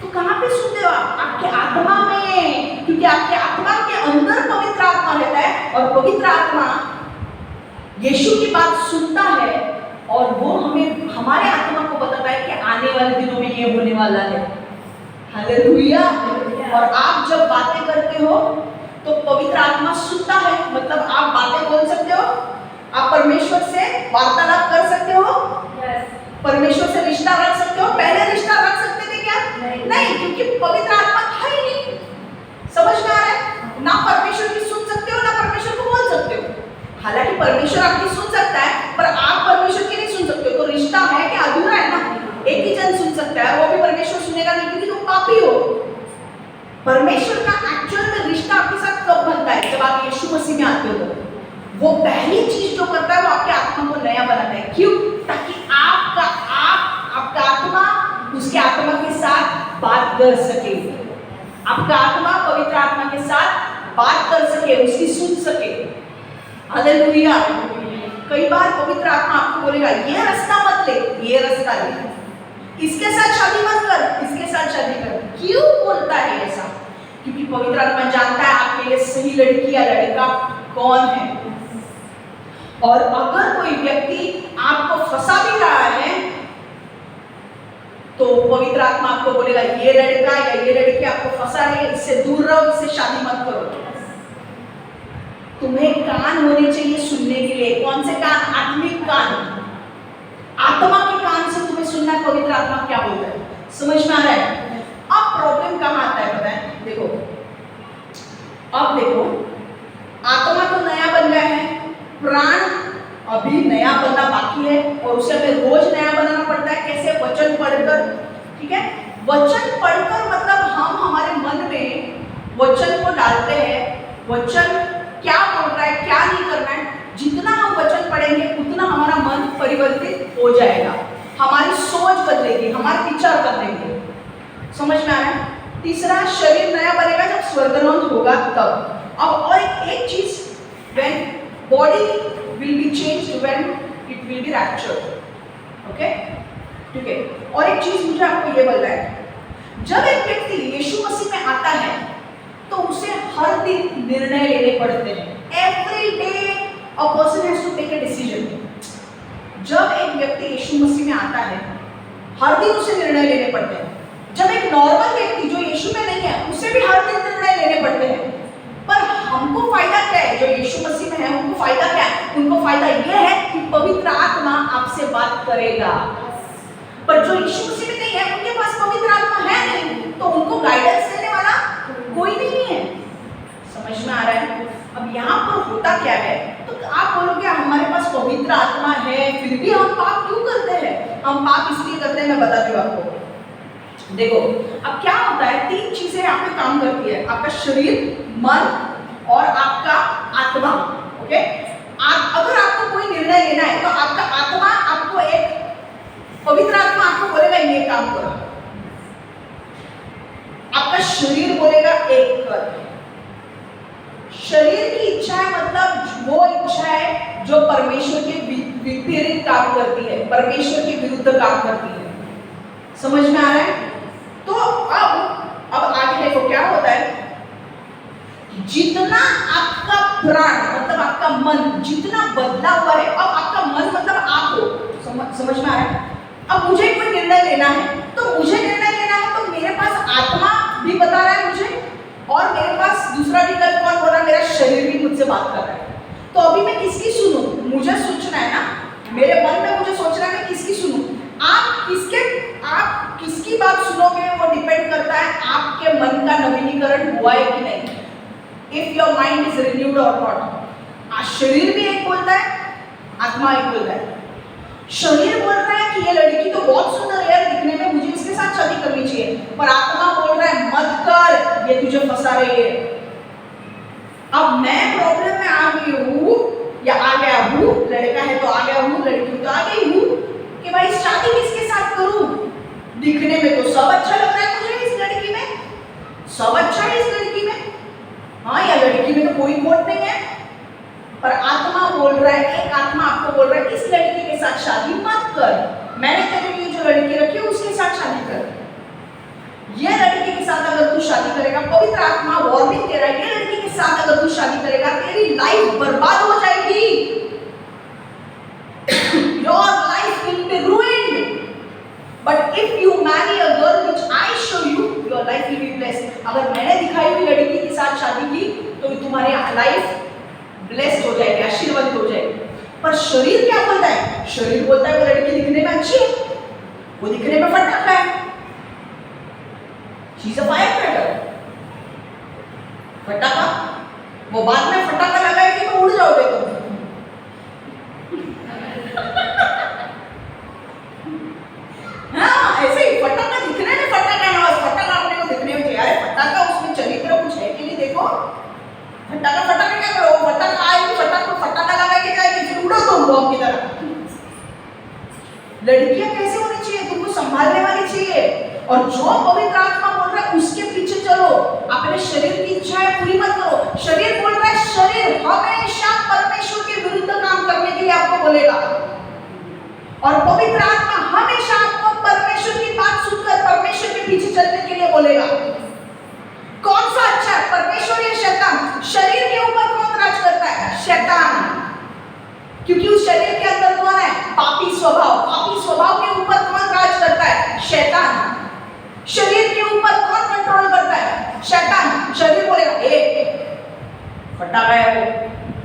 तो कहाँ पे सुनते हो आप? आपके आत्मा में, क्योंकि आपके आत्मा के अंदर पवित्र आत्मा रहता है और पवित्र आत्मा यीशु की बात सुनता है और वो हमें, हमारे आत्मा को बताता है कि आने वाले दिनों में ये होने वाला है। हालेलुया। और आप जब बातें करते हो तो पवित्र आत्मा सुनता है, मतलब आप बातें बोल सकते हो, आप परमेश्वर से वार्तालाप कर सकते हो, परमेश्वर से रिश्ता रख सकते हो। पहले रिश्ता रख सकते थे क्या? नहीं, क्योंकि पवित्र आत्मा था ही नहीं। समझ में आ रहा है? ना परमेश्वर की सुन सकते हो, ना परमेश्वर को बोल सकते हो। हालांकि परमेश्वर आपकी सुन सकता है, पर आप परमेश्वर की नहीं सुन सकते हो। तो रिश्ता है कि अधूरा है ना? एक ही जन सुन सकता है, वो भी परमेश्वर सुनेगा नहीं, क्योंकि तुम पापी हो। परमेश्वर का एक्चुअल में रिश्ता आपके साथ कब बनता है? जब आप यीशु मसीह में आते हो। वो पहली चीज जो करता है वो आपके आत्मा को नया बनाता है। क्यों? ताकि आपका आत्मा उसके आत्मा के साथ बात कर सके, आपका आत्मा पवित्र आत्मा के साथ बात कर सके, उसकी सुन सके। हालेलुया। कई बार पवित्र आत्मा आपको बोलेगा ये रास्ता मत ले, ये रास्ता ले, इसके साथ शादी मत कर, इसके साथ शादी कर। क्यों बोलता है ऐसा? क्योंकि पवित्र आत्मा जानता है आपके लिए सही लड़की या लड़का कौन है। और अगर कोई व्यक्ति आपको फंसा भी रहा है तो पवित्र आत्मा आपको बोलेगा ये लड़का या ये लड़की आपको फंसा रही है, इससे दूर रहो, इससे शादी मत करो। तुम्हें कान होने चाहिए सुनने के लिए। कौन से कान? आत्मिक कान, आत्मा के कान से तुम्हें सुनना है पवित्र आत्मा क्या बोलता है। समझ में आ रहा है? अब प्रॉब्लम कहाँ आता है पता है? देखो, अब देखो, आत्मा तो नया बन गया है, प्राण अभी नया बनना बाकी है और उसे हमें रोज नया बनाना पड़ता है। कैसे? वचन पढ़कर। ठीक है? वचन पढ़कर मतलब हम हमारे मन में वचन को डालते हैं। वचन क्या बोल रहा है, क्या नहीं करना है। जितना हम वचन पढ़ेंगे उतना हमारा मन परिवर्तित हो जाएगा, हमारी सोच बदलेगी, हमारे विचार बदलेंगे। समझ में आ रहा है? तीसरा, शरीर नया बनेगा जब स्वर्गारोहण होगा तब। अब और एक चीज, when body will be changed when it will be raptured. Okay? ठीक है? और एक चीज मुझे आपको ये बोलना है, जब एक व्यक्ति यीशु मसीह में आता है तो उसे हर दिन निर्णय लेने पड़ते हैं। Every day a person has to take a decision. जब एक व्यक्ति यीशु मसीह में आता है हर दिन उसे निर्णय लेने पड़ते हैं। जब एक नॉर्मल व्यक्ति जो यीशु में नहीं है उसे भी हर दिन निर्णय लेने पड़ते हैं। पर हमको फायदा क्या है? जो यीशु मसीह में है उनको फायदा क्या है? उनको फायदा यह है कि पवित्र आत्मा आपसे बात करेगा। पर जो यीशु मसीह में नहीं है उनके पास पवित्र आत्मा है नहीं, तो उनको गाइडेंस देने वाला कोई नहीं है। समझ में आ रहा है? अब यहाँ पर होता क्या है? तो आप बोलोगे हमारे पास पवित्र आत्मा है फिर भी हम पाप क्यों करते हैं? हम पाप इसलिए करते हैं, मैं बताती हूँ आपको। देखो, अब क्या होता है, तीन चीजें यहाँ पे काम करती है, आपका शरीर, मन और आपका आत्मा। ओके? अगर आपको कोई निर्णय लेना है तो आपका आत्मा आपको एक, पवित्र आत्मा आपको बोलेगा ये काम करो, आपका शरीर बोलेगा एक कर। शरीर की इच्छा है मतलब वो इच्छा है जो परमेश्वर के विपरीत काम करती है, परमेश्वर के विरुद्ध काम करती है। समझ में आ रहा है? तो अब आगे देखो क्या होता है, जितना आपका प्राण मतलब आपका मन जितना बदला हुआ है, अब आपका मन मतलब आप हो। समझ में आ रहा है? अब मुझे कोई निर्णय लेना है तो मुझे निर्णय लेना है तो मेरे पास आत्मा भी बता रहा है मुझे, और मेरे पास दूसरा विकल्प कौन बोल रहा है? मेरा शरीर भी मुझसे बात कर रहा है। तो अभी मैं किसकी सुनूं? मुझे सोचना है ना, मेरे मन में मुझे सोचना है मैं किसकी सुनूं। आप किसकी बात सुनोगे वो डिपेंड करता है आपके मन का नवीनीकरण हुआ है कि नहीं, if your mind is renewed और नॉट। शरीर भी एक बोलता है, आत्मा एक बोलता है। शरीर बोल रहा है कि ये लड़की तो बहुत सुंदर है दिखने में, मुझे इसके साथ शादी करनी चाहिए, पर आत्मा बोल रहा है मत कर, ये तुझे फंसा रही है। अब मैं प्रॉब्लम में आ गई हूँ दिखने में तो सब अच्छा लग रहा है मुझे इस लड़की में, सब अच्छा है इस लड़की में, हाँ या लड़की में तो कोई खोट नहीं है, पर आत्मा बोल रहा है, एक आत्मा आपको बोल रहा है इस लड़की के साथ शादी मत कर, मैंने तेरे लिए जो लड़की रखी है उसके साथ शादी कर। ये लड़की के साथ अगर तू शादी करेगा, पवित्र आत्मा वार्निंग दे रहा है, ये लड़की के साथ अगर तू शादी करेगा तेरी लाइफ बर्बाद हो जाएगी। Your life will be ruined. But if you marry a girl which I show you, your life will be blessed. अगर मैंने दिखाई हुई लड़की के साथ शादी की तो तुम्हारी लाइफ ब्लेस्ड हो जाएगी, आशीर्वादित हो जाएगी। पर शरीर क्या बोलता है? शरीर बोलता है वो लड़की दिखने में अच्छी है, वो दिखने में फटाका है, She's a firecracker. फटाका, वो बाद में फटाका लगाएगी तो उड़ जाओगे तुम। हाँ ऐसे ही फटाका दिखने में फटाका ना, फटाका अपने को दिखने में चाहिए, फटाका उसमें चरित्र कुछ है कि नहीं देखो, फटाका फटाका क्या करो, फटाका आएगी फटाका फटाका लगा के जाएगी फिर उड़ो तुम बॉम्ब की तरह। लड़कियां कैसे होनी चाहिए? तुमको संभालने वाली चाहिए, और जो पवित्र आत्मा बोल रहा है उसके पीछे चलो, अपने शरीर की इच्छाएं पूरी मत करो। शरीर बोल रहा है, शरीर हमेशा परमेश्वर के विरुद्ध काम करने के लिए आपको बोलेगा, और पवित्र आत्मा हमेशा आपको परमेश्वर की बात सुनकर परमेश्वर के पीछे चलने के लिए बोलेगा। कौन सा अच्छा है, परमेश्वर या शैतान? शरीर के ऊपर कौन राज करता है? शैतान, क्योंकि उस शरीर के अंदर कौन है? पापी स्वभाव। पापी स्वभाव के ऊपर कौन राज करता है? शैतान। शरीर के ऊपर कौन कंट्रोल करता है? शैतान। शरीर बोलेगा ए फटाका है वो,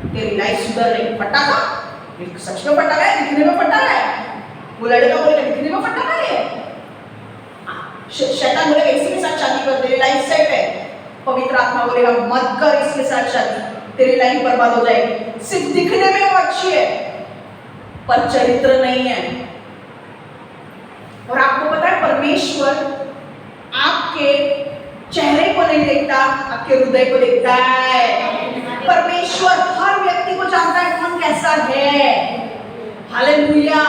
तेरी लाइफ सुधर रही, फटाका सच में फटाका है, दिखने में फटाका है, वो लड़का बोलेगा दिखने में फटाका है, शैतान बोलेगा इसी के साथ शादी कर, तेरी लाइफ सेट है। पवित्र आत्मा बोलेगा मत कर इसके साथ शादी, तेरी लाइफ बर्बाद हो जाएगी। सिर्फ दिखने में वो अच्छी है पर चरित्र नहीं है। और आपको पता है परमेश्वर आपके चेहरे को नहीं देखता, आपके हृदय को देखता है। परमेश्वर हर व्यक्ति को जानता है कौन कैसा है। हालेलुया।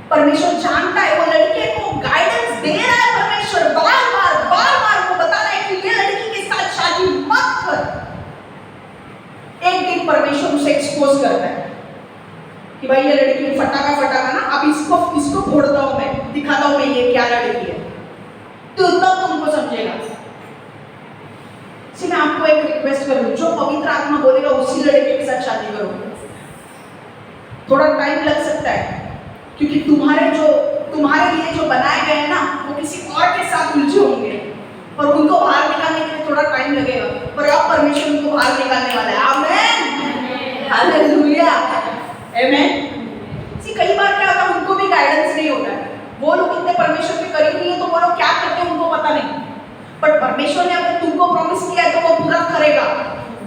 परमेश्वर जानता है, वो लड़के को गाइडेंस दे रहा है। परमेश्वर बार बार वो बता रहा है कि ये लड़की के साथ शादी मत कर। एक दिन परमेश्वर उसे एक्सपोज करता है कि भाई ये लड़की फटाका ना, अब इसको फोड़ता हूं मैं, दिखाता हूं मैं ये क्या लड़की है, तो तब तुमको समझेगा। मैं आपको एक रिक्वेस्ट करूं, जो पवित्र आत्मा बोलेगा उसी लड़के के साथ शादी करो। थोड़ा टाइम लग सकता है क्योंकि तुम्हारे लिए जो बनाए गए हैं ना वो किसी और के साथ उलझे होंगे, और उनको बाहर निकालने के लिए थोड़ा टाइम लगेगा, पर अब परमेश्वर उनको बाहर निकालने वाला है। आमेन, हालेलुया, आमेन। कई बार क्या होता है, उनको भी गाइडेंस नहीं होता है, वो लोग इतने परमेश्वर के करीब नहीं है तो वो लोग क्या करते हैं उनको पता नहीं, बट परमेश्वर ने अगर तुमको प्रॉमिस किया है तो वो पूरा करेगा।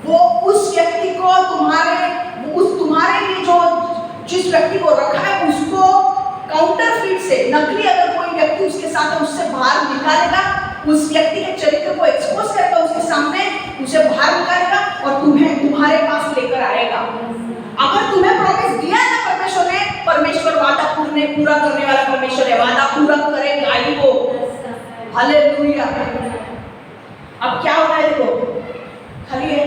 वो उस व्यक्ति को तुम्हारे लिए जो जिस व्यक्ति को रखा है उसको काउंटरफीट से, नकली अगर कोई व्यक्ति उसके साथ है उससे बाहर निकालेगा, उस व्यक्ति के चरित्र को एक्सपोज करेगा उसके सामने, उसे बाहर निकालेगा और तुम्हें तुम्हारे पास लेकर आएगा। अगर तुम्हें प्रॉमिस दिया है ना परमेश्वर ने, परमेश्वर वादा पूरा करने वाला परमेश्वर है, वादा पूरा करेगा ही वो। हालेलुया। अब क्या होता है देखो, खाली है।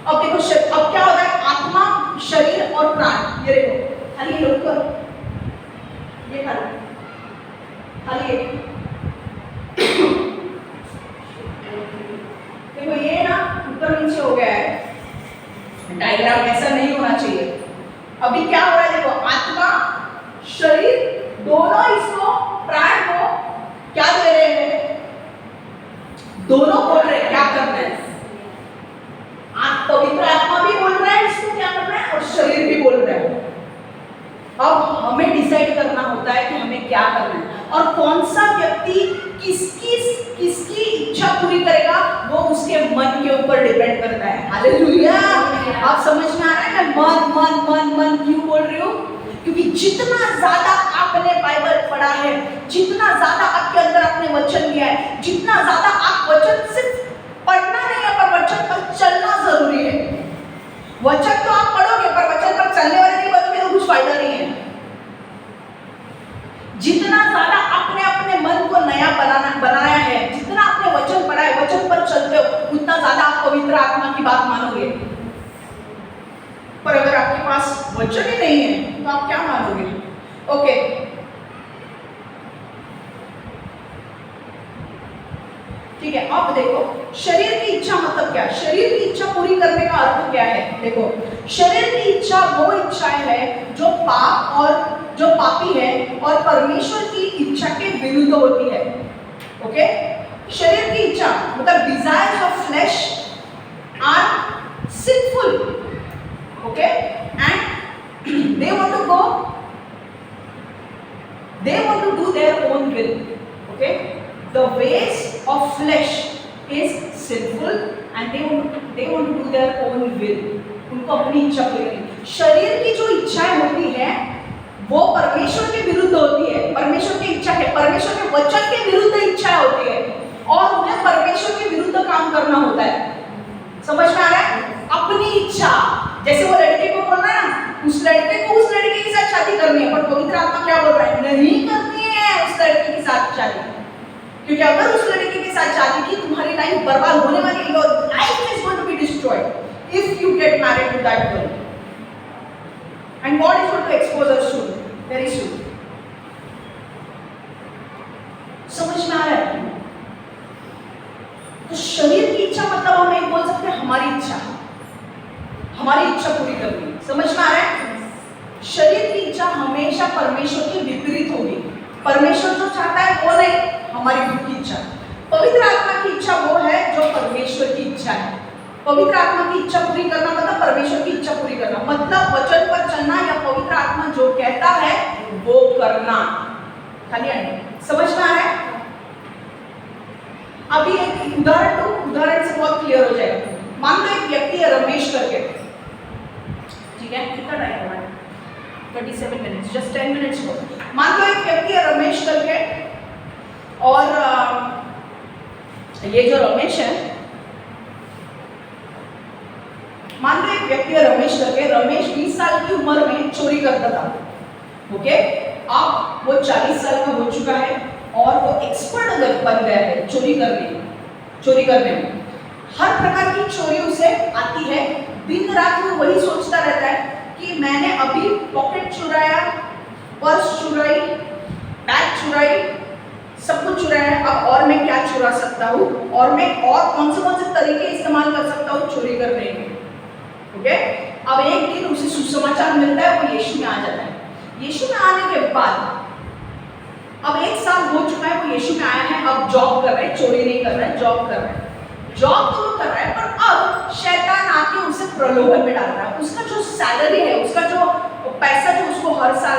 अब देखो अब क्या होता है, आत्मा, शरीर और प्राण, ये देखो खाली लोग करो, ये खाली देखो ये ना ऊपर नीचे हो गया है, डायग्राम ऐसा नहीं होना चाहिए। अभी क्या हो रहा है देखो, आत्मा शरीर दोनों इसको प्राण को क्या दे रहे हैं, दोनों बोल रहे हैं क्या करना है। पवित्र आत्मा भी बोल रहा है इसको क्या करना है और शरीर भी बोल रहा है। अब हमें डिसाइड करना होता है कि हमें क्या करना है और कौन सा व्यक्ति किसकी इच्छा पूरी करेगा, वो उसके मन के ऊपर डिपेंड करता है। हालेलुया। आप समझ में आ रहा है मैं मन क्यों बोल रही हूँ? क्योंकि जितना ज्यादा आपने बाइबल पढ़ा है, जितना ज्यादा आपके अंदर आपने वचन लिया है, जितना ज्यादा आप वचन सिर्फ पढ़ना नहीं है पर वचन पर चलना जरूरी है। वचन तो आप पढ़ोगे पर वचन पर चलने वाले नहीं बनोगे तो कुछ फायदा नहीं है। जितना ज्यादा अपने पवित्र आत्मा की बात मानोगे, पर अगर आपके पास वचन ही नहीं है तो आप क्या मानोगे? ओके, ठीक है। अब देखो शरीर की इच्छा मतलब क्या? शरीर की इच्छा पूरी करने का अर्थ क्या है? देखो, शरीर की इच्छा वो इच्छाएं है जो पाप और जो पापी है और परमेश्वर की इच्छा के विरुद्ध होती है। ओके, शरीर की इच्छा मतलब desires of flesh are sinful, okay, and they want to do their own will. Okay, the ways of flesh is sinful and they want to do their own will. उनको अपनी इच्छा पूरी करनी। शरीर की जो इच्छाएं होती है वो परमेश्वर के विरुद्ध होती है। परमेश्वर की इच्छा है, परमेश्वर के वचन के विरुद्ध इच्छा होती है और उन्हें परमेश्वर के विरुद्ध काम करना होता है। समझ में आ रहा है? अपनी इच्छा, जैसे वो लड़के को बोल रहा है ना, उस लड़के को उस लड़के के साथ शादी करनी है, पर पवित्र आत्मा क्या बोल रहा है? नहीं करनी है उस लड़के के साथ शादी, क्योंकि अगर उस लड़के के साथ शादी की तुम्हारी लाइफ बर्बाद होने वाली है। Your life is going to be destroyed if you get married to that girl, and God is going to expose us soon, very soon. समझ में आ रहा है? तो शरीर की इच्छा मतलब हम एक बोल सकते हैं हमारी इच्छा, हमारी इच्छा पूरी करनी। समझ में आ रहा है? शरीर की इच्छा हमेशा परमेश्वर के विपरीत होगी। परमेश्वर जो चाहता है वो नहीं, हमारी खुद की इच्छा। पवित्र आत्मा की इच्छा वो है जो परमेश्वर की इच्छा है। पवित्र आत्मा की इच्छा पूरी करना मतलब परमेश्वर की इच्छा पूरी करना, मतलब वचन पर चलना या पवित्र आत्मा जो कहता है वो करना। खाली आने समझ में आ रहा है? अभी एक उदाहरण दो, उदाहरण से बहुत क्लियर हो जाएगा। मान लो एक व्यक्ति है रमेश करके, ठीक है, कितना टाइम हुआ है? 37 मिनट्स, जस्ट 10 मिनट्स हो। मान लो एक व्यक्ति है रमेश करके, और ये जो रमेश है, मान लो एक व्यक्ति है रमेश करके, रमेश 20 साल की उम्र में चोरी करता था। ओके, अब वो 40 साल का हो चुका है और वो एक्सपर्ट बन गया है चोरी करने में। हर प्रकार की चोरी उसे आती है। दिन रात वो वही सोचता रहता है कि मैंने अभी पॉकेट चुराया, पर्स चुराई, बैग चुराई, सब कुछ चुराया, अब और मैं क्या चुरा सकता हूँ और मैं और कौन से तरीके इस्तेमाल कर सकता हूँ चोरी करने के। ओके, अब एक दिन उसे सुसमाचार मिलता है, वो यीशु में आ जाता है। यीशु में आने के बाद अब 1 साल हो चुका है, वो यीशु में आया है, अब जॉब कर रहा है, चोरी नहीं कर रहा है, जॉब कर रहा है। जॉब तो वो कर रहा है, पर अब शैतान आके उसे प्रलोभन में डाल रहा है। उसका जो सैलरी है, उसका जो पैसा जो उसको हर साल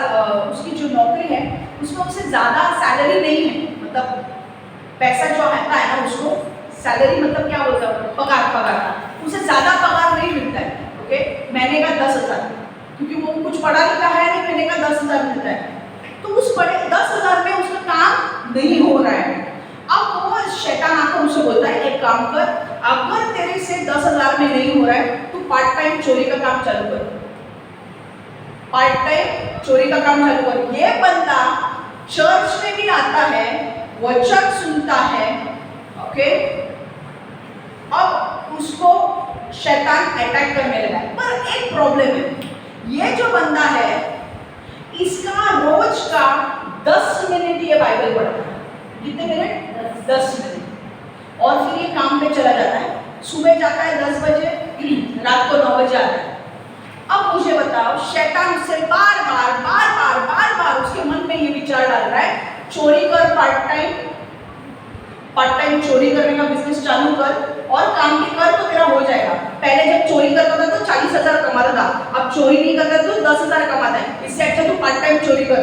उसकी जो नौकरी है उसमें उससे ज़्यादा सैलरी नहीं है। मतलब पैसा जो आता है ना, उसको सैलरी मतलब क्या बोलता है? पगार उसे ज़्यादा पगार नहीं मिलता है। ओके, महीने का 10,000, क्योंकि वो कुछ पढ़ा लिखा है नहीं, महीने का 10,000 मिलता है। तो उस बड़े 10,000 में उसका काम नहीं हो रहा है। अब वो शैतान आकर उसे बोलता है एक काम कर, अगर तेरे से 10,000 में नहीं हो रहा है तो पार्ट टाइम चोरी का काम चालू कर, पार्ट टाइम चोरी का काम चालू कर। ये बंदा चर्च में भी आता है, वचन सुनता है। ओके, अब उसको शैतान अटैक करने लगा है, पर एक प्रॉब्लम है। ये जो बंदा है इसका रोज का 10 मिनट ये बाइबल पढ़ता है। कितने मिनट? 10 मिनट। और फिर ये काम पे चला जाता है। सुबह जाता है 10 बजे, रात को 9 बजे आता है। अब मुझे बताओ, शैतान उससे बार बार उसके मन में ये विचार डाल रहा है, चोरी कर, पार्ट टाइम चोरी करने का बिजनेस चालू कर और काम भी कर तो तेरा हो जाएगा। पहले जब चोरी करता था तो 40,000 कमाता था, अब चोरी नहीं करता तो 10,000 कमाता है। इससे अच्छा तू पार्ट टाइम चोरी कर।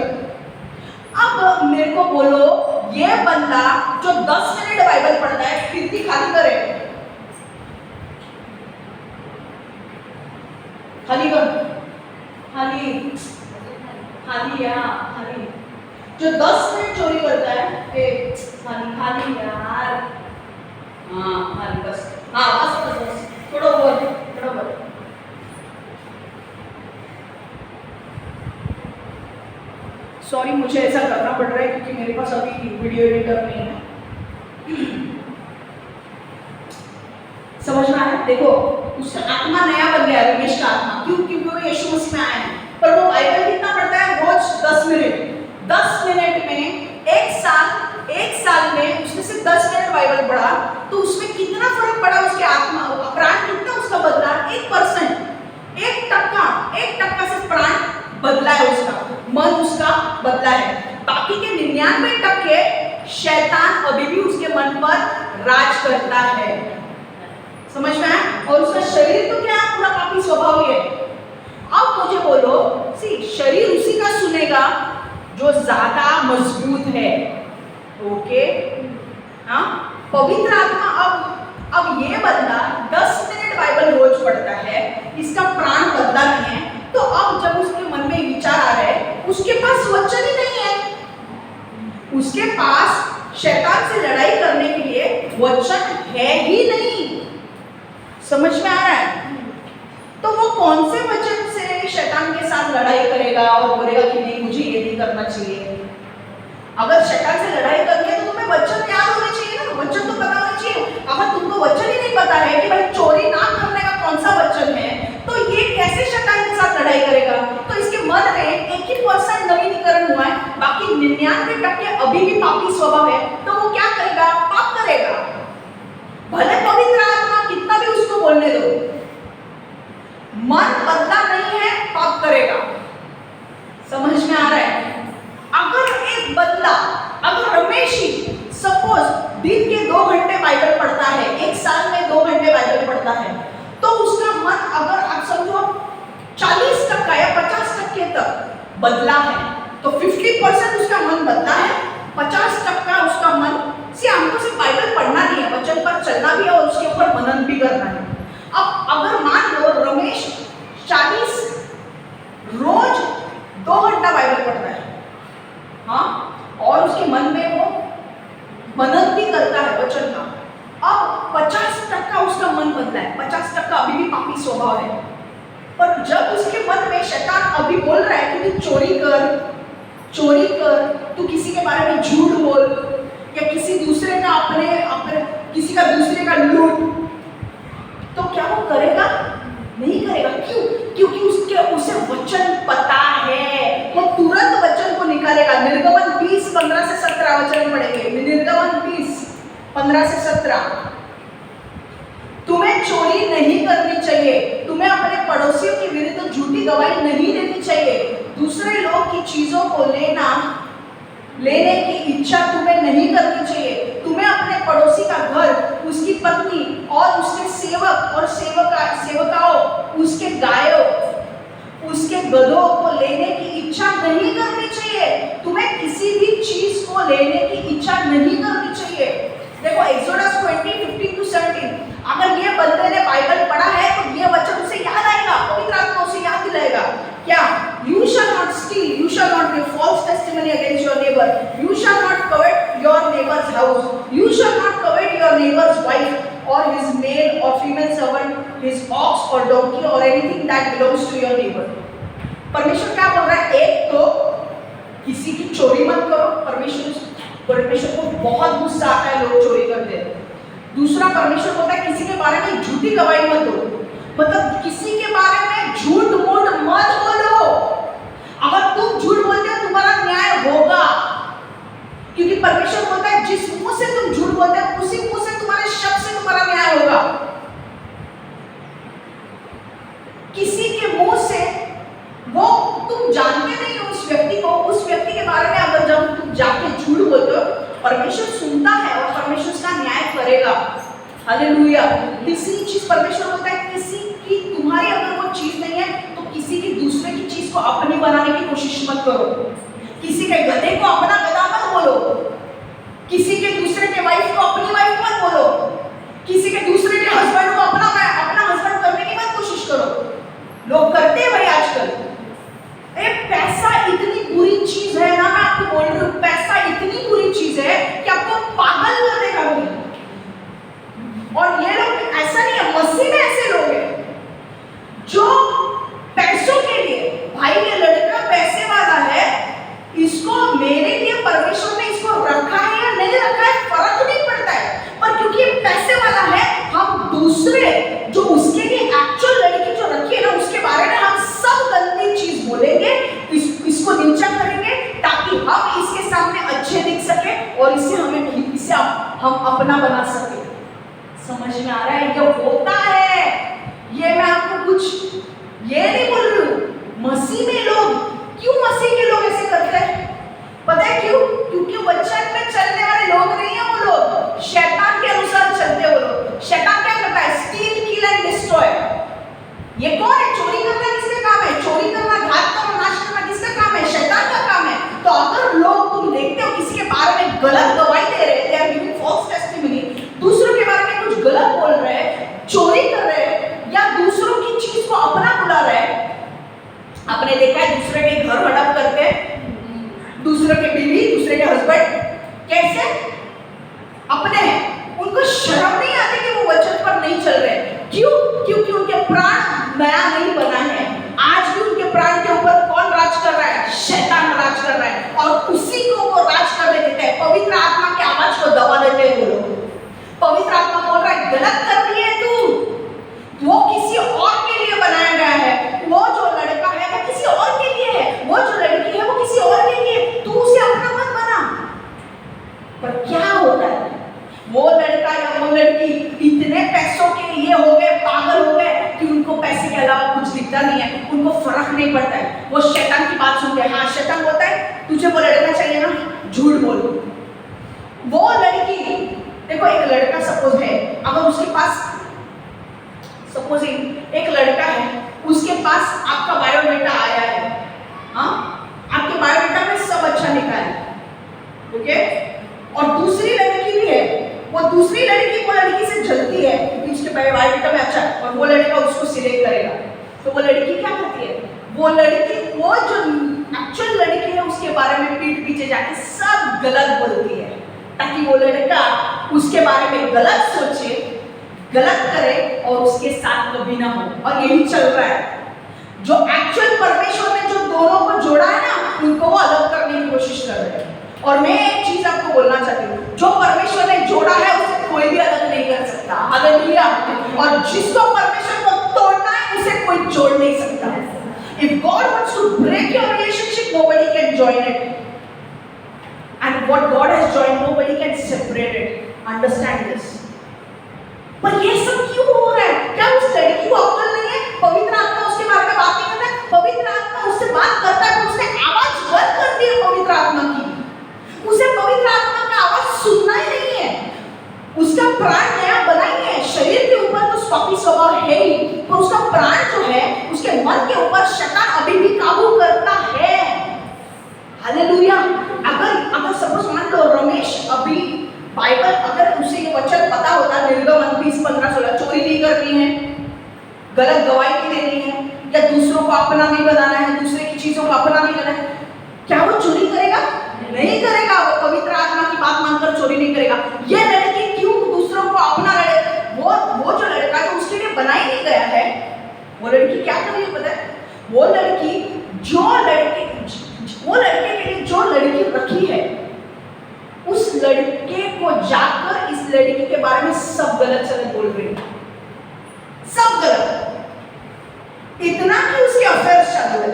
अब मेरे को बोलो, ये बंदा जो 10 मिनट बाइबल पढ़ता है कितनी खाली करे? खाली जो 10 मिनट चोरी करता है, खाली यार, खाली बस, बस थोड़ा बोल। सॉरी, मुझे ऐसा करना पड़ रहा है क्योंकि मेरे पास अभी वीडियो एडिटर नहीं है। समझ में आया? देखो उसका आत्मा नया बन गया, रमेश का आत्मा। क्यों? क्योंकि वो यीशु मसीह में आया है। पर वो बाइबल कितना पढ़ता है? रोज 10 मिनट। 10 मिनट में एक साल में उसने सिर्फ 10 मिनट बाइबल पढ़ा, तो उसमें कितना फर्क पड़ा? उसके आत्मा, प्राण कितना उसका बदला? 1%, 1% से प्राण बदला है उसका, मन उसका बदला है। बाकी के 99% शैतान अभी भी उसके मन पर राज करता है। समझ में आया? और उसका शरीर तो क्या है? पूरा पापी स्वभाव ही है। अब मुझे बोलो, शरीर उसी का सुनेगा जो ज्यादा मजबूत है। ओके, हाँ, पवित्र आत्मा अब ये बंदा 10 मिनट बाइबल रोज पढ़ता है, इसका प्राण बदला नहीं है, तो अब जब उसके मन में विचार आ रहे हैं, उसके पास वचन ही नहीं है, उसके पास शैतान से लड़ाई करने के लिए वचन है ही नहीं। समझ में आ रहा है? तो वो कौन से वचन से शैतान के साथ लड़ाई करेगा और बोलेगा कि नहीं मुझे ये नहीं करना चाहिए? अगर शैतान से लड़ाई करनी है तो तुम्हें वचन याद होने चाहिए ना, वचन तो पता होना चाहिए। अगर तुमको वचन ही नहीं पता है कि भाई चोरी ना करने का कौन सा वचन है, तो ये कैसे शैतान के साथ लड़ाई करेगा? तो इसके मन में 1% नवीनीकरण हुआ है, बाकी 99% अभी भी पापी स्वभाव है। तो वो क्या करेगा? पाप करेगा। भले पवित्र आत्मा कितना भी उसको बोलने दो, मन बदला नहीं है, पाप करेगा। समझ में आ रहा है? अगर एक बदला, अगर रमेश ही सपोज दिन के 2 घंटे बाइबल पढ़ता है, एक साल में 2 घंटे बाइबल पढ़ता है, तो उसका मन, अगर आप समझो 40% या 50% तक बदला है, तो 50% उसका मन बदला है, 50% उसका मन से हमको सिर्फ बाइबल पढ़ना नहीं है, वचन पर चलना भी है और उसके ऊपर मनन भी करना है। अब अगर मान लो रमेश 40 रोज 2 घंटा बाइबल पढ़ता है, हाँ, और उसके मन में वो मनन भी करता है वचन का, अब 50% उसका मन बदला है, 50% अभी भी पापी स्वभाव है। पर जब उसके मन में शैतान अभी बोल रहा है कि तू चोरी कर, तू किसी के बारे में झूठ बोल, या किसी दूसरे का किसी का दूसरे का लूट, तो क्या वो करेगा? नहीं करेगा। क्यों? क्योंकि उसे वचन पता है, वो तुरंत वचन को निकालेगा। निर्गमन 20:15 से 17 वचन पढ़ेंगे। निर्गमन 20:15 से 17। तुम्हें चोरी नहीं करनी चाहिए, तुम्हें अपने पड़ोसियों के विरुद्ध झूठी गवाही नहीं देनी चाहिए, दूसरे लोग की चीजों को लेने की इच्छा तुम्हें नहीं करनी चाहिए, तुम्हें अपने पड़ोसी का घर, उसकी पत्नी और उसके सेवक और सेवकाओं, उसके गायों, उसके गधों को लेने की इच्छा नहीं करनी चाहिए, तुम्हें किसी भी चीज को लेने की इच्छा नहीं करनी चाहिए। देखो एक्सोडस 20:15-17, अगर ये बंदे ने बाइबल पढ़ा है तो ये वचन उसे याद आएगा, पवित्र आत्मा उसे याद दिलाएगा। क्या? You shall not steal, you shall not give false testimony against your neighbor, you shall not covet your neighbor's house, you shall not covet your neighbor's wife or his male or female servant, his ox or donkey or anything that belongs to your neighbor। परमेश्वर क्या बोल रहा है? एक तो किसी की चोरी मत करो, परमेश्वर को बहुत गुस्सा आता है लोग चोरी करते हैं। दूसरा परमेश्वर बोलता है किसी के बारे में झूठी गवाही मत दो, मतलब किसी के बारे में झूठ मूठ मत बोलो। अगर तुम झूठ बोलते हो तुम्हारा न्याय होगा, क्योंकि परमेश्वर बोलता है जिस मुंह से तुम झूठ बोलते हो उसी मुंह से तुम्हारे शब्द से तुम्हारा न्याय होगा। किसी के मुंह से वो तुम जानते नहीं हो उस व्यक्ति को, उस व्यक्ति के बारे में अगर जब तुम जाके झूठ बोलते हो, परमेश्वर सुनता है और परमेश्वर उसका न्याय करेगा। हालेलुया। तीसरी चीज परमेश्वर बोलता है किसी की, तुम्हारी अगर वो चीज नहीं है तो किसी की दूसरे की चीज को अपनी बनाने की कोशिश मत करो। किसी के गधे को अपना गधा मत बोलो, किसी के दूसरे के वाइफ को अपनी वाइफ मत बोलो, किसी के दूसरे के हस्बैंड को अपना हस्बैंड करने की मत कोशिश करो। लोग करते हैं भाई आजकल। पैसा इतनी बुरी चीज है ना, मैं आपको बोल रही हूँ, पैसा इतनी बुरी चीज है कि आपको पागल कर देगा भाई। और ये लोग ऐसा नहीं है, मसीह में ऐसे लोग हैं जो पैसों के लिए, भाई ये लड़का पैसे वाला है, इसको मेरे लिए परमेश्वर ने इसको रखा है या नहीं रखा है फर्क नहीं पड़ता है, पर क्योंकि ये पैसे वाला है हम दूसरे जो उसके लिए एक्चुअल लड़की जो रखी है ना, उसके बारे में हम सब गंदी चीज बोलेंगे, इसको नीचा करेंगे, ताकि हम इसके सामने अच्छे दिख सके और इसे हम अपना बना सके। समझ में आ रहा है? ये होता है। ये मैं आपको कुछ ये नहीं बोल रही हूँ। मसीह में लोग क्यों, मसीह के लोग ऐसे करते हैं पता है क्यों? क्योंकि वचन में चलने वाले लोग नहीं है वो लोग, शैतान के अनुसार चलते वो लोग। शैतान क्या करता है? Steel, kill and destroy. ये कौन है? चोरी करना किसका काम है? चोरी करना, घात करना, नाश करना किसका काम है? शैतान का काम है। तो अगर लोग, तुम देखते हो किसी के बारे में गलत गवाही दे रहे हैं, they are giving false testimony, दूसरों के बारे में कुछ गलत बोल रहे हैं, चोरी कर रहे हैं, या दूसरों की चीज को अपना बुला रहे हैं। आपने देखा है दूसरे के घर हड़प करके, दूसरे के बीवी, दूसरे के हस्बैंड कैसे अपने हैं, उनको शर्म नहीं आती कि वो वचन पर नहीं चल रहे। क्यों? क्योंकि उनके प्राण नया नहीं बना है। आज भी उनके प्राण के ऊपर कौन राज कर रहा है? शैतान राज कर रहा है, और उसी को वो राज करने देते हैं। पवित्र आत्मा की आवाज को दबा देते हैं वो लोग। पवित्र आत्मा बोल रहा है गलत कर रही है तू, वो किसी और के लिए बनाया गया है। वो जो लड़का है वो किसी और के लिए है, वो जो लड़की है वो किसी और के लिए, तू उसे अपना मत बना। पर क्या होता है, वो लड़का या वो लड़की इतने पैसों के लिए हो गए, पागल हो गए कि उनको पैसे के अलावा कुछ दिखता नहीं है, उनको फर्क नहीं पड़ता है। वो शैतान की बात सुनते हैं। हाँ, शैतान बोलता है तुझे वो लड़का चाहिए ना, झूठ बोल। वो लड़की, देखो एक लड़का सपोज है, अगर उसके पास सपोजिंग एक लड़का है, उसके पास आपका बायोडेटा आया है, हाँ, आपके बायोडेटा में सब अच्छा लिखा है, ओके, और दूसरी लड़की भी है, वो दूसरी लड़की वो लड़की से जलती है क्योंकि उसके बायोडेटा में अच्छा है, और वो लड़का उसको सिलेक्ट करेगा। तो वो लड़की क्या करती है? वो लड़की, वो जो एक्चुअल लड़की है उसके बारे में पीठ पीछे जाके सब गलत बोलती है, ताकि वो लड़का उसके बारे में गलत सोचे, गलत करे और उसके साथ कभी ना हो। और यही चल रहा है। जो एक्चुअल परमेश्वर ने जो दोनों को जोड़ा है ना, उनको वो अलग करने की कोशिश कर रहे हैं। और मैं एक चीज आपको बोलना चाहती हूँ, जो परमेश्वर ने जोड़ा है उसे कोई भी अलग नहीं कर सकता। हालेलुया। और जिसको परमेश्वर को तोड़ना है उसे कोई जोड़ नहीं सकता। If God wants to break your relationship, nobody can join it. And what God has joined, nobody can separate it. Understand this. पर ये सब क्यों हो रहा है? क्या उस लड़की को अक्ल नहीं है? पवित्र आत्मा उसके बारे में बात नहीं करता है? पवित्र आत्मा उससे बात करता है तो उसने आवाज बंद कर दी है पवित्र आत्मा की। उसे पवित्र आत्मा का आवाज सुनना ही नहीं है। उसका प्राण नया बना ही है। शरीर के ऊपर तो पापी स्वभाव है ही, पर उसका प्राण जो है, उसके मन के ऊपर शैतान अभी भी काबू करता है। हालेलुया। अगर सपोज मान लो रमेश अभी बाइबल, अगर उसे ये वचन पता होता, निर्गमन 20:15-16, चोरी नहीं करनी है, गलत गवाही नहीं देनी है, या दूसरों को अपना नहीं बनाना है, दूसरे की चीजों को अपना नहीं करना है, क्या वो चोरी करेगा? नहीं करेगा। वो पवित्र आत्मा की बात मानकर चोरी नहीं करेगा। ये लड़की क्यों दूसरों को अपना लड़े? वो जो लड़का जो उसके लिए बना ही नहीं गया है, वो लड़की क्या कर रही है पता है? वो लड़के के लिए जो लड़की रखी है, उस लड़के को जाकर इस लड़की के बारे में सब गलत सलत बोल रही है, सब गलत। इतना कि उसके अफेयर्स चालू है,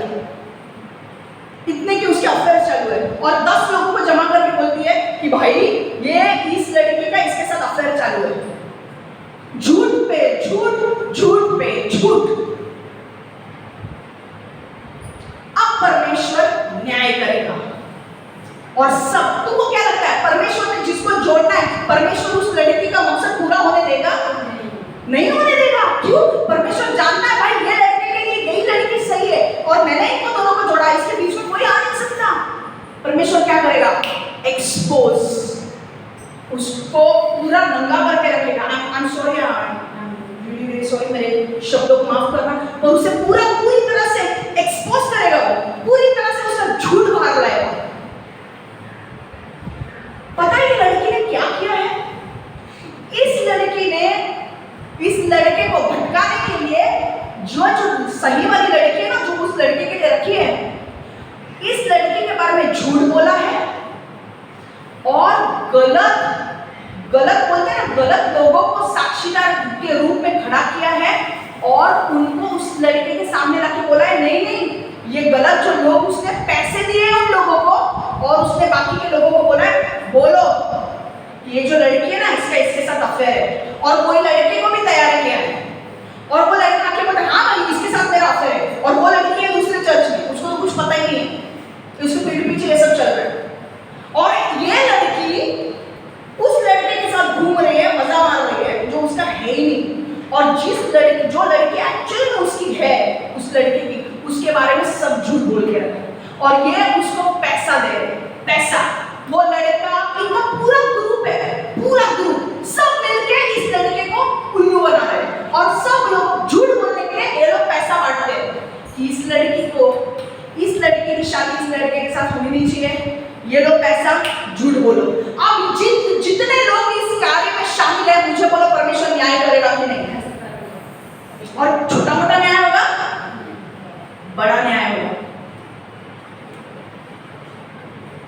इतने कि उसके अफेयर्स चालू है, और 10 लोगों को जमा करके बोलती है कि भाई ये इस लड़के का इसके साथ अफेयर चालू है। झूठ पे झूठ, झूठ पे झूठ। अब परमेश्वर न्याय करेगा और सब। तुमको क्या लगता है परमेश्वर ने जिसको जोड़ना है, परमेश्वर उस लड़की का मकसद पूरा होने देगा? नहीं होने देगा। क्यों? परमेश्वर जानता है भाई ये लड़के के लिए यही लड़की सही है और मैंने इनको दोनों को जोड़ा, इसके बीच में कोई आ नहीं सकता। परमेश्वर क्या करेगा? एक्सपोज, उसको पूरा नंगा करके रखेगा। आई एम सॉरी, मेरे शब्दों को माफ करना, और उसे पूरी तरह से एक्सपोज करेगा, पूरी तरह से उसका झूठ बाहर लाएगा। पता है ये लड़की ने क्या किया है? इस लड़की ने इस लड़के को भटकाने के लिए जो सही वाली लड़की है ना, जो उस लड़के के लिए रखी है, इस लड़की के बारे में झूठ बोला है और गलत गलत बोलते हैं ना, गलत लोगों को साक्षीदार के रूप में खड़ा किया है और उनको उस लड़के के सामने लाके बोला है नहीं नहीं ये गलत, जो लोग उसने पैसे दिए हैं उन लोगों को, और उसने बाकी के लोगों को बोला है बोलो ये जो लड़की है ना इसके साथ अफेयर है, और कोई लड़के को भी तैयार किया है और वो लड़का आके बोला हाँ भाई इसके साथ मेरा अफेयर है, और वो लड़की है दूसरे चर्च में, उसको तो कुछ पता ही नहीं है, उसके पीठ पीछे ये सब चल रहा है, और ये लड़की उस लड़के के साथ घूम रही है, मजा मार रही है, जो उसका है ही नहीं, और जो लड़की एक्चुअली में उसकी है, उस लड़के की, उसके बारे में सब झूठ बोल के रखा है, और ये उसको पैसा दे रहे, पैसा। वो लड़का, इनका पूरा ग्रुप है, पूरा ग्रुप सब मिलके इस लड़के को उल्लू बना रहे हैं, और सब लोग झूठ बोलने के लिए ये लोग पैसा बांटते हैं कि इस लड़की की शादी इस लड़के के साथ होनी नहीं चाहिए, ये लोग पैसा झूठ बोलो। अब जितने लोग इस कार्य में शामिल है, मुझे बोलो परमेश्वर न्याय करेगा कि नहीं? और छोटा मोटा न्याय होगा, बड़ा न्याय होगा।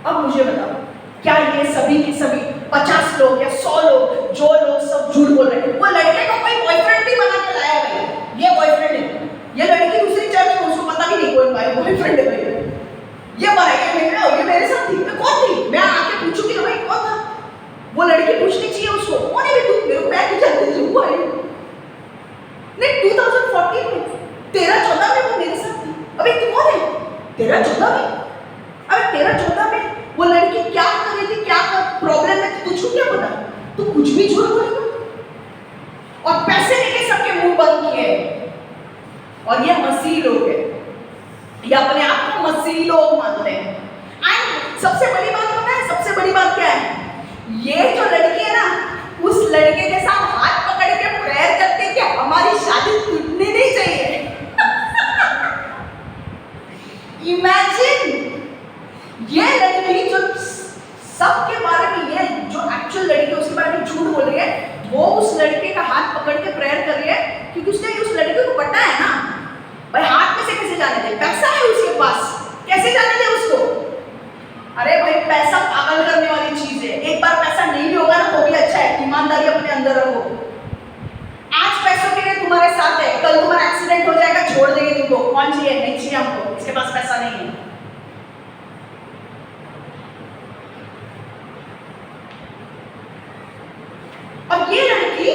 अब मुझे बताओ, क्या ये सभी के सभी 50 लोग या 100 लोग, जो लोग सब झूठ बोल रहे हैं, वो लड़के को कोई बॉयफ्रेंड भी बना के लाया भाई, ये बॉयफ्रेंड है, ये लड़की दूसरी चर्च में, उसको पता भी नहीं कोई भाई बॉयफ्रेंड है भाई, ये मेरे साथ थी, मैं कौन थी, मैं आके पूछूंगी ना भाई कौन था, वो लड़की पूछनी चाहिए उसको कौन है तू, मेरे को मैं नहीं जानती थी, वो है नहीं 2014 में 13-14 में वो मेरे साथ थी, अबे तू कौन है 13-14 में, अबे 13-14 में वो लड़की क्या कर रही थी, क्या प्रॉब्लम है, तुझको क्या पता, तू कुछ भी झूठ बोलेगा, और पैसे लेके सबके मुंह बंद किए, और ये मसीह लोग है, ये अपने आप को मसीह लोग मानते हैं। एंड सबसे बड़ी बात पता है, सबसे बड़ी बात क्या है, ये जो लड़की है ना, उस लड़के के साथ हाथ पकड़ के प्रेयर करते हैं कि हमारी शादी टूटनी नहीं चाहिए। इमेजिन, ये लड़की जो सबके बारे में, ये जो एक्चुअल लड़की है उसके बारे में झूठ बोल रही है, वो उस लड़के का हाथ पकड़ के प्रेयर कर रही है, क्योंकि उसने उस लड़के को पता है ना भाई हाथ में से कैसे जाने दे, पैसा है उसके पास, कैसे जाने दे उसको, अरे भाई पैसा पागल करने वाली चीज है, एक बार पैसा नहीं भी होगा ना तो भी अच्छा है, ईमानदारी अपने अंदर रखो, आज पैसों के लिए तुम्हारे साथ है, कल तुम्हारा एक्सीडेंट हो जाएगा, छोड़ देंगे तुमको, कौन चाहिए, नहीं चाहिए हमको, इसके पास पैसा नहीं है। और ये लड़की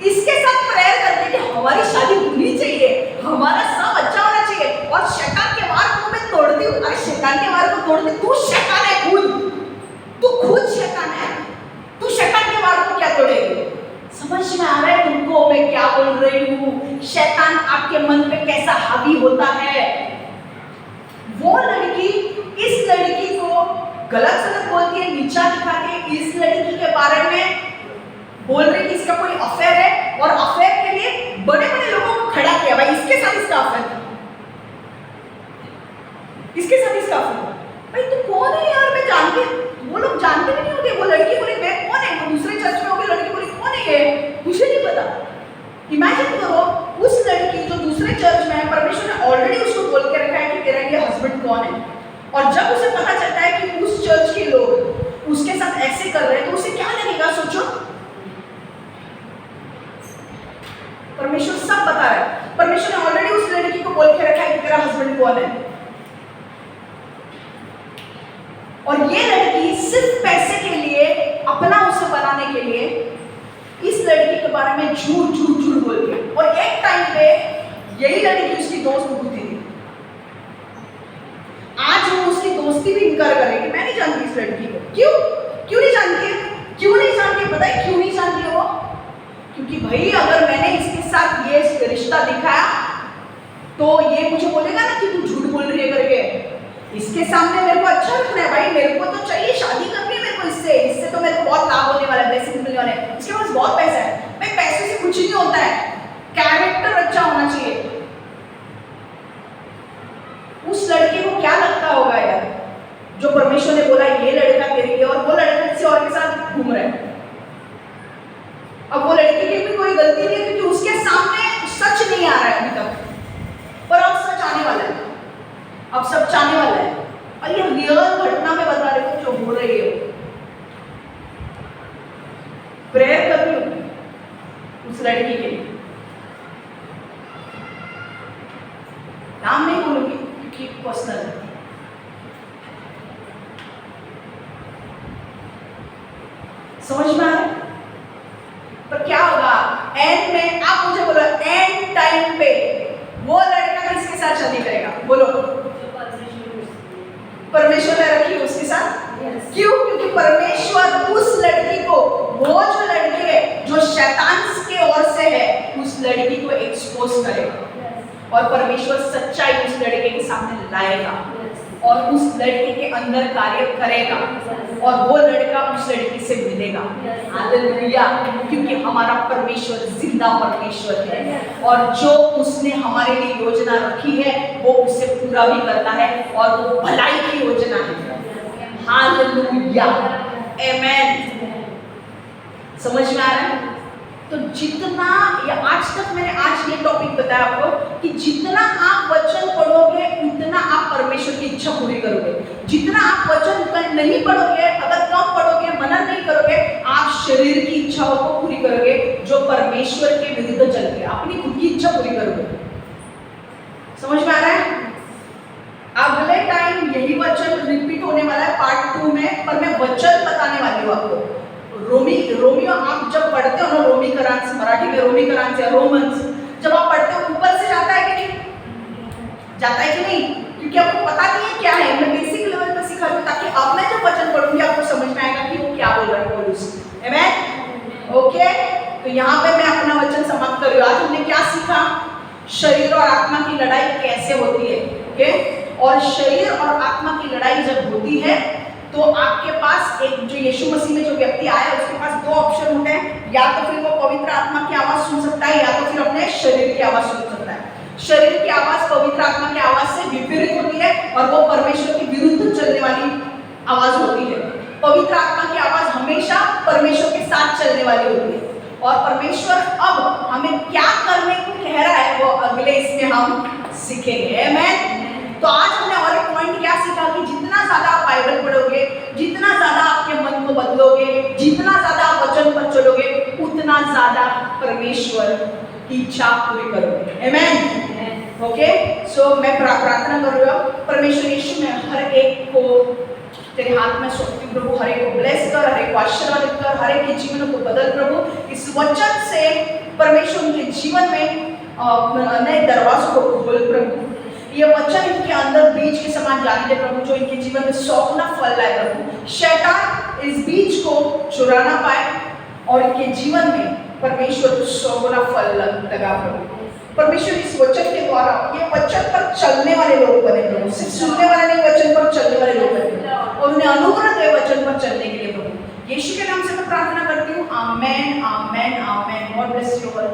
इसके साथ प्रेयर करती है कि हमारी शादी होनी चाहिए, हमारा सब अच्छा होना चाहिए, और शैतान के वार को मैं तोड़ती हूँ, अरे शैतान के वार को तोड़ती, तू शैतान है खुद, तू खुद शैतान है, तू शैतान के वार को क्या तोड़ेगी? समझ में आ रहा है तुमको मैं क्या बोल रही हूँ? शैतान आपके मन पे कैसा हावी होता है। वो लड़की इस लड़की को गलत सलत बोलती है, नीचा दिखा के इस लड़की के बारे में बोल रही कि इसका कोई अफेयर है, और अफेयर के लिए बड़े बड़े लोगों को खड़ा किया, भाई इसके साथ इसका अफेयर, इसके साथ इसका अफेयर, भाई तू कौन है यार, मैं जानती, वो लोग जानते भी नहीं होंगे, वो लड़की बोली मैं कौन है, वो दूसरे चर्च में होगी, लड़की बोली कौन है ये, मुझे नहीं पता। इमेजिन करो, उस लड़की जो दूसरे चर्च में है, परमेश्वर ने ऑलरेडी उसको बोल के रखा है कि तेरा ये हस्बैंड कौन है, और जब उसे पता चलता है कि उस चर्च के लोग उसके साथ ऐसे कर रहे हैं, तो उसे क्या लगेगा सोचो? परमेश्वर सब बता रहा है, परमेश्वर ने ऑलरेडी उस लड़की को बोल के रखा है कि तेरा हस्बैंड कौन है, और ये लड़की सिर्फ पैसे के लिए, अपना उसे बनाने के लिए इस लड़की के बारे में झूठ झूठ झूठ बोल रही है, और एक टाइम पे यही लड़की उसकी दोस्त होती थी, आज वो उसकी दोस्ती भी इनकार करेगी, मैं नहीं जानती इस लड़की को, क्यों नहीं जानती है, क्यों नहीं जानती, पता है क्यों नहीं जानती वो? क्योंकि भाई अगर मैंने इसके साथ ये रिश्ता दिखाया तो ये मुझे बोलेगा ना कि तू झूठ बोल रही है करके, इसके सामने मेरे को अच्छा रखना है भाई, मेरे को तो चाहिए शादी करनी है मेरे को, इससे तो मेरे को बहुत लाभ होने वाला है, ब्लेसिंग मिलने वाले हैं, इसके पास बहुत पैसा है, भाई पैसे से कुछ नहीं होता है, कैरेक्टर अच्छा होना चाहिए। उस लड़के को क्या लगता होगा यार, जो परमेश्वर ने बोला ये लड़का तेरे लिए, और वो लड़का किसी और के साथ घूम रहा है। अब वो लड़के की भी कोई गलती नहीं है, क्योंकि उसके सामने सच नहीं आ रहा है अभी तक, पर अब सच आने वाला है, अब सच आने वाला है, और ये रियल घटना में बता रहे हो जो हो रही है। समझ में आ रहा है? तो क्या होगा एंड में, आप मुझे बोलो एंड टाइम पे वो लड़का किसके साथ शादी करेगा? बोलो। परमेश्वर ने रखी उसके साथ। क्यों? क्योंकि परमेश्वर उस लड़की को, वो जो लड़की है जो शैतान के ओर से है, उस लड़की को एक्सपोज करेगा और परमेश्वर सच्चाई उस लड़के के सामने लाएगा और उस लड़के के अंदर कार्य करेगा और वो लड़का उस लड़की से मिलेगा। हालेलुया! क्योंकि हमारा परमेश्वर जिंदा परमेश्वर है और जो उसने हमारे लिए योजना रखी है वो उसे पूरा भी करता है और वो भलाई की योजना है। हालेलुया! आमेन। समझ में आ रहा है? तो जितना, या आज तक मैंने आज ये टॉपिक बताया आपको कि जितना आप वचन पढ़ोगे उतना आप परमेश्वर की इच्छा पूरी करोगे। जितना आप वचन नहीं पढ़ोगे, अगर कम पढ़ोगे, मनन नहीं करोगे, आप शरीर की इच्छाओं को पूरी करोगे जो परमेश्वर के विरुद्ध चलती है, अपनी खुद की इच्छा पूरी करोगे। समझ में आ रहा है? अगले टाइम यही वचन रिपीट होने वाला है पार्ट 2 में, पर मैं वचन बताने वाली हूँ आपको। रोमियो आप जब पढ़ते हो ना, रोमीकरण, मराठी में रोमीकरण या रोमन्स, जब आप पढ़ते हो ऊपर से जाता है कि नहीं? जाता है कि नहीं? क्योंकि आपको पता नहीं है क्या है। मैं बेसिक लेवल पे सिखा दूं ताकि अब मैं जब वचन पढ़ूंगी आपको समझ में आएगा कि वो क्या बोल रहा है पौलुस। आमेन? ओके, तो यहाँ पे मैं अपना वचन समाप्त कर रही हूँ। आज हमने क्या सीखा? शरीर और आत्मा की लड़ाई कैसे होती है। ओके, और शरीर और आत्मा की लड़ाई जब होती है तो आपके पास एक, जो यीशु मसीह में जो व्यक्ति आया उसके पास दो ऑप्शन होते हैं, या तो फिर वो पवित्र आत्मा की आवाज सुन सकता है या तो फिर अपने शरीर की आवाज सुन सकता है। शरीर की आवाज पवित्र आत्मा की आवाज से विपरीत होती है और वो परमेश्वर के विरुद्ध चलने वाली आवाज होती है। पवित्र आत्मा की आवाज हमेशा परमेश्वर के साथ चलने वाली होती है और परमेश्वर अब हमें क्या करने को कह रहा है वो अगले इसमें हम सीखेंगे। आमेन। तो आज हमने और एक पॉइंट क्या सीखा कि जितना ज्यादा आप बाइबल पढ़ोगे, जितना ज्यादा आपके मन को बदलोगे, जितना ज्यादा आप वचन पर चलोगे, उतना ज्यादा परमेश्वर की इच्छा पूरी करोगे। आमेन। ओके, सो मैं प्रार्थना कर रही हूँ, परमेश्वर यीशु में हर एक को तेरे हाथ में सौंपती प्रभु। हर एक को ब्लेस कर, हर एक को आशीर्वादित कर, हर एक के जीवन को बदल प्रभु। इस वचन से परमेश्वर उनके जीवन में नए दरवाजों को खोल प्रभु। ये वचन इनके अंदर बीज के समान जाने दे प्रभु, जो इनके जीवन में 100 गुना फल लाए प्रभु। शैतान इस बीज को चुरा ना पाए और इनके जीवन में परमेश्वर 100 गुना फल लगा प्रभु। परमेश्वर इस वचन के द्वारा ये वचन पर चलने वाले लोग बने प्रभु, सिर्फ सुनने वाले नहीं, वचन पर चलने वाले लोग बने और उन्हें अनुग्रह दे वचन पर चलने के लिए प्रभु। यीशु के नाम से मैं प्रार्थना करती हूँ। Amen, amen, amen. God bless you all.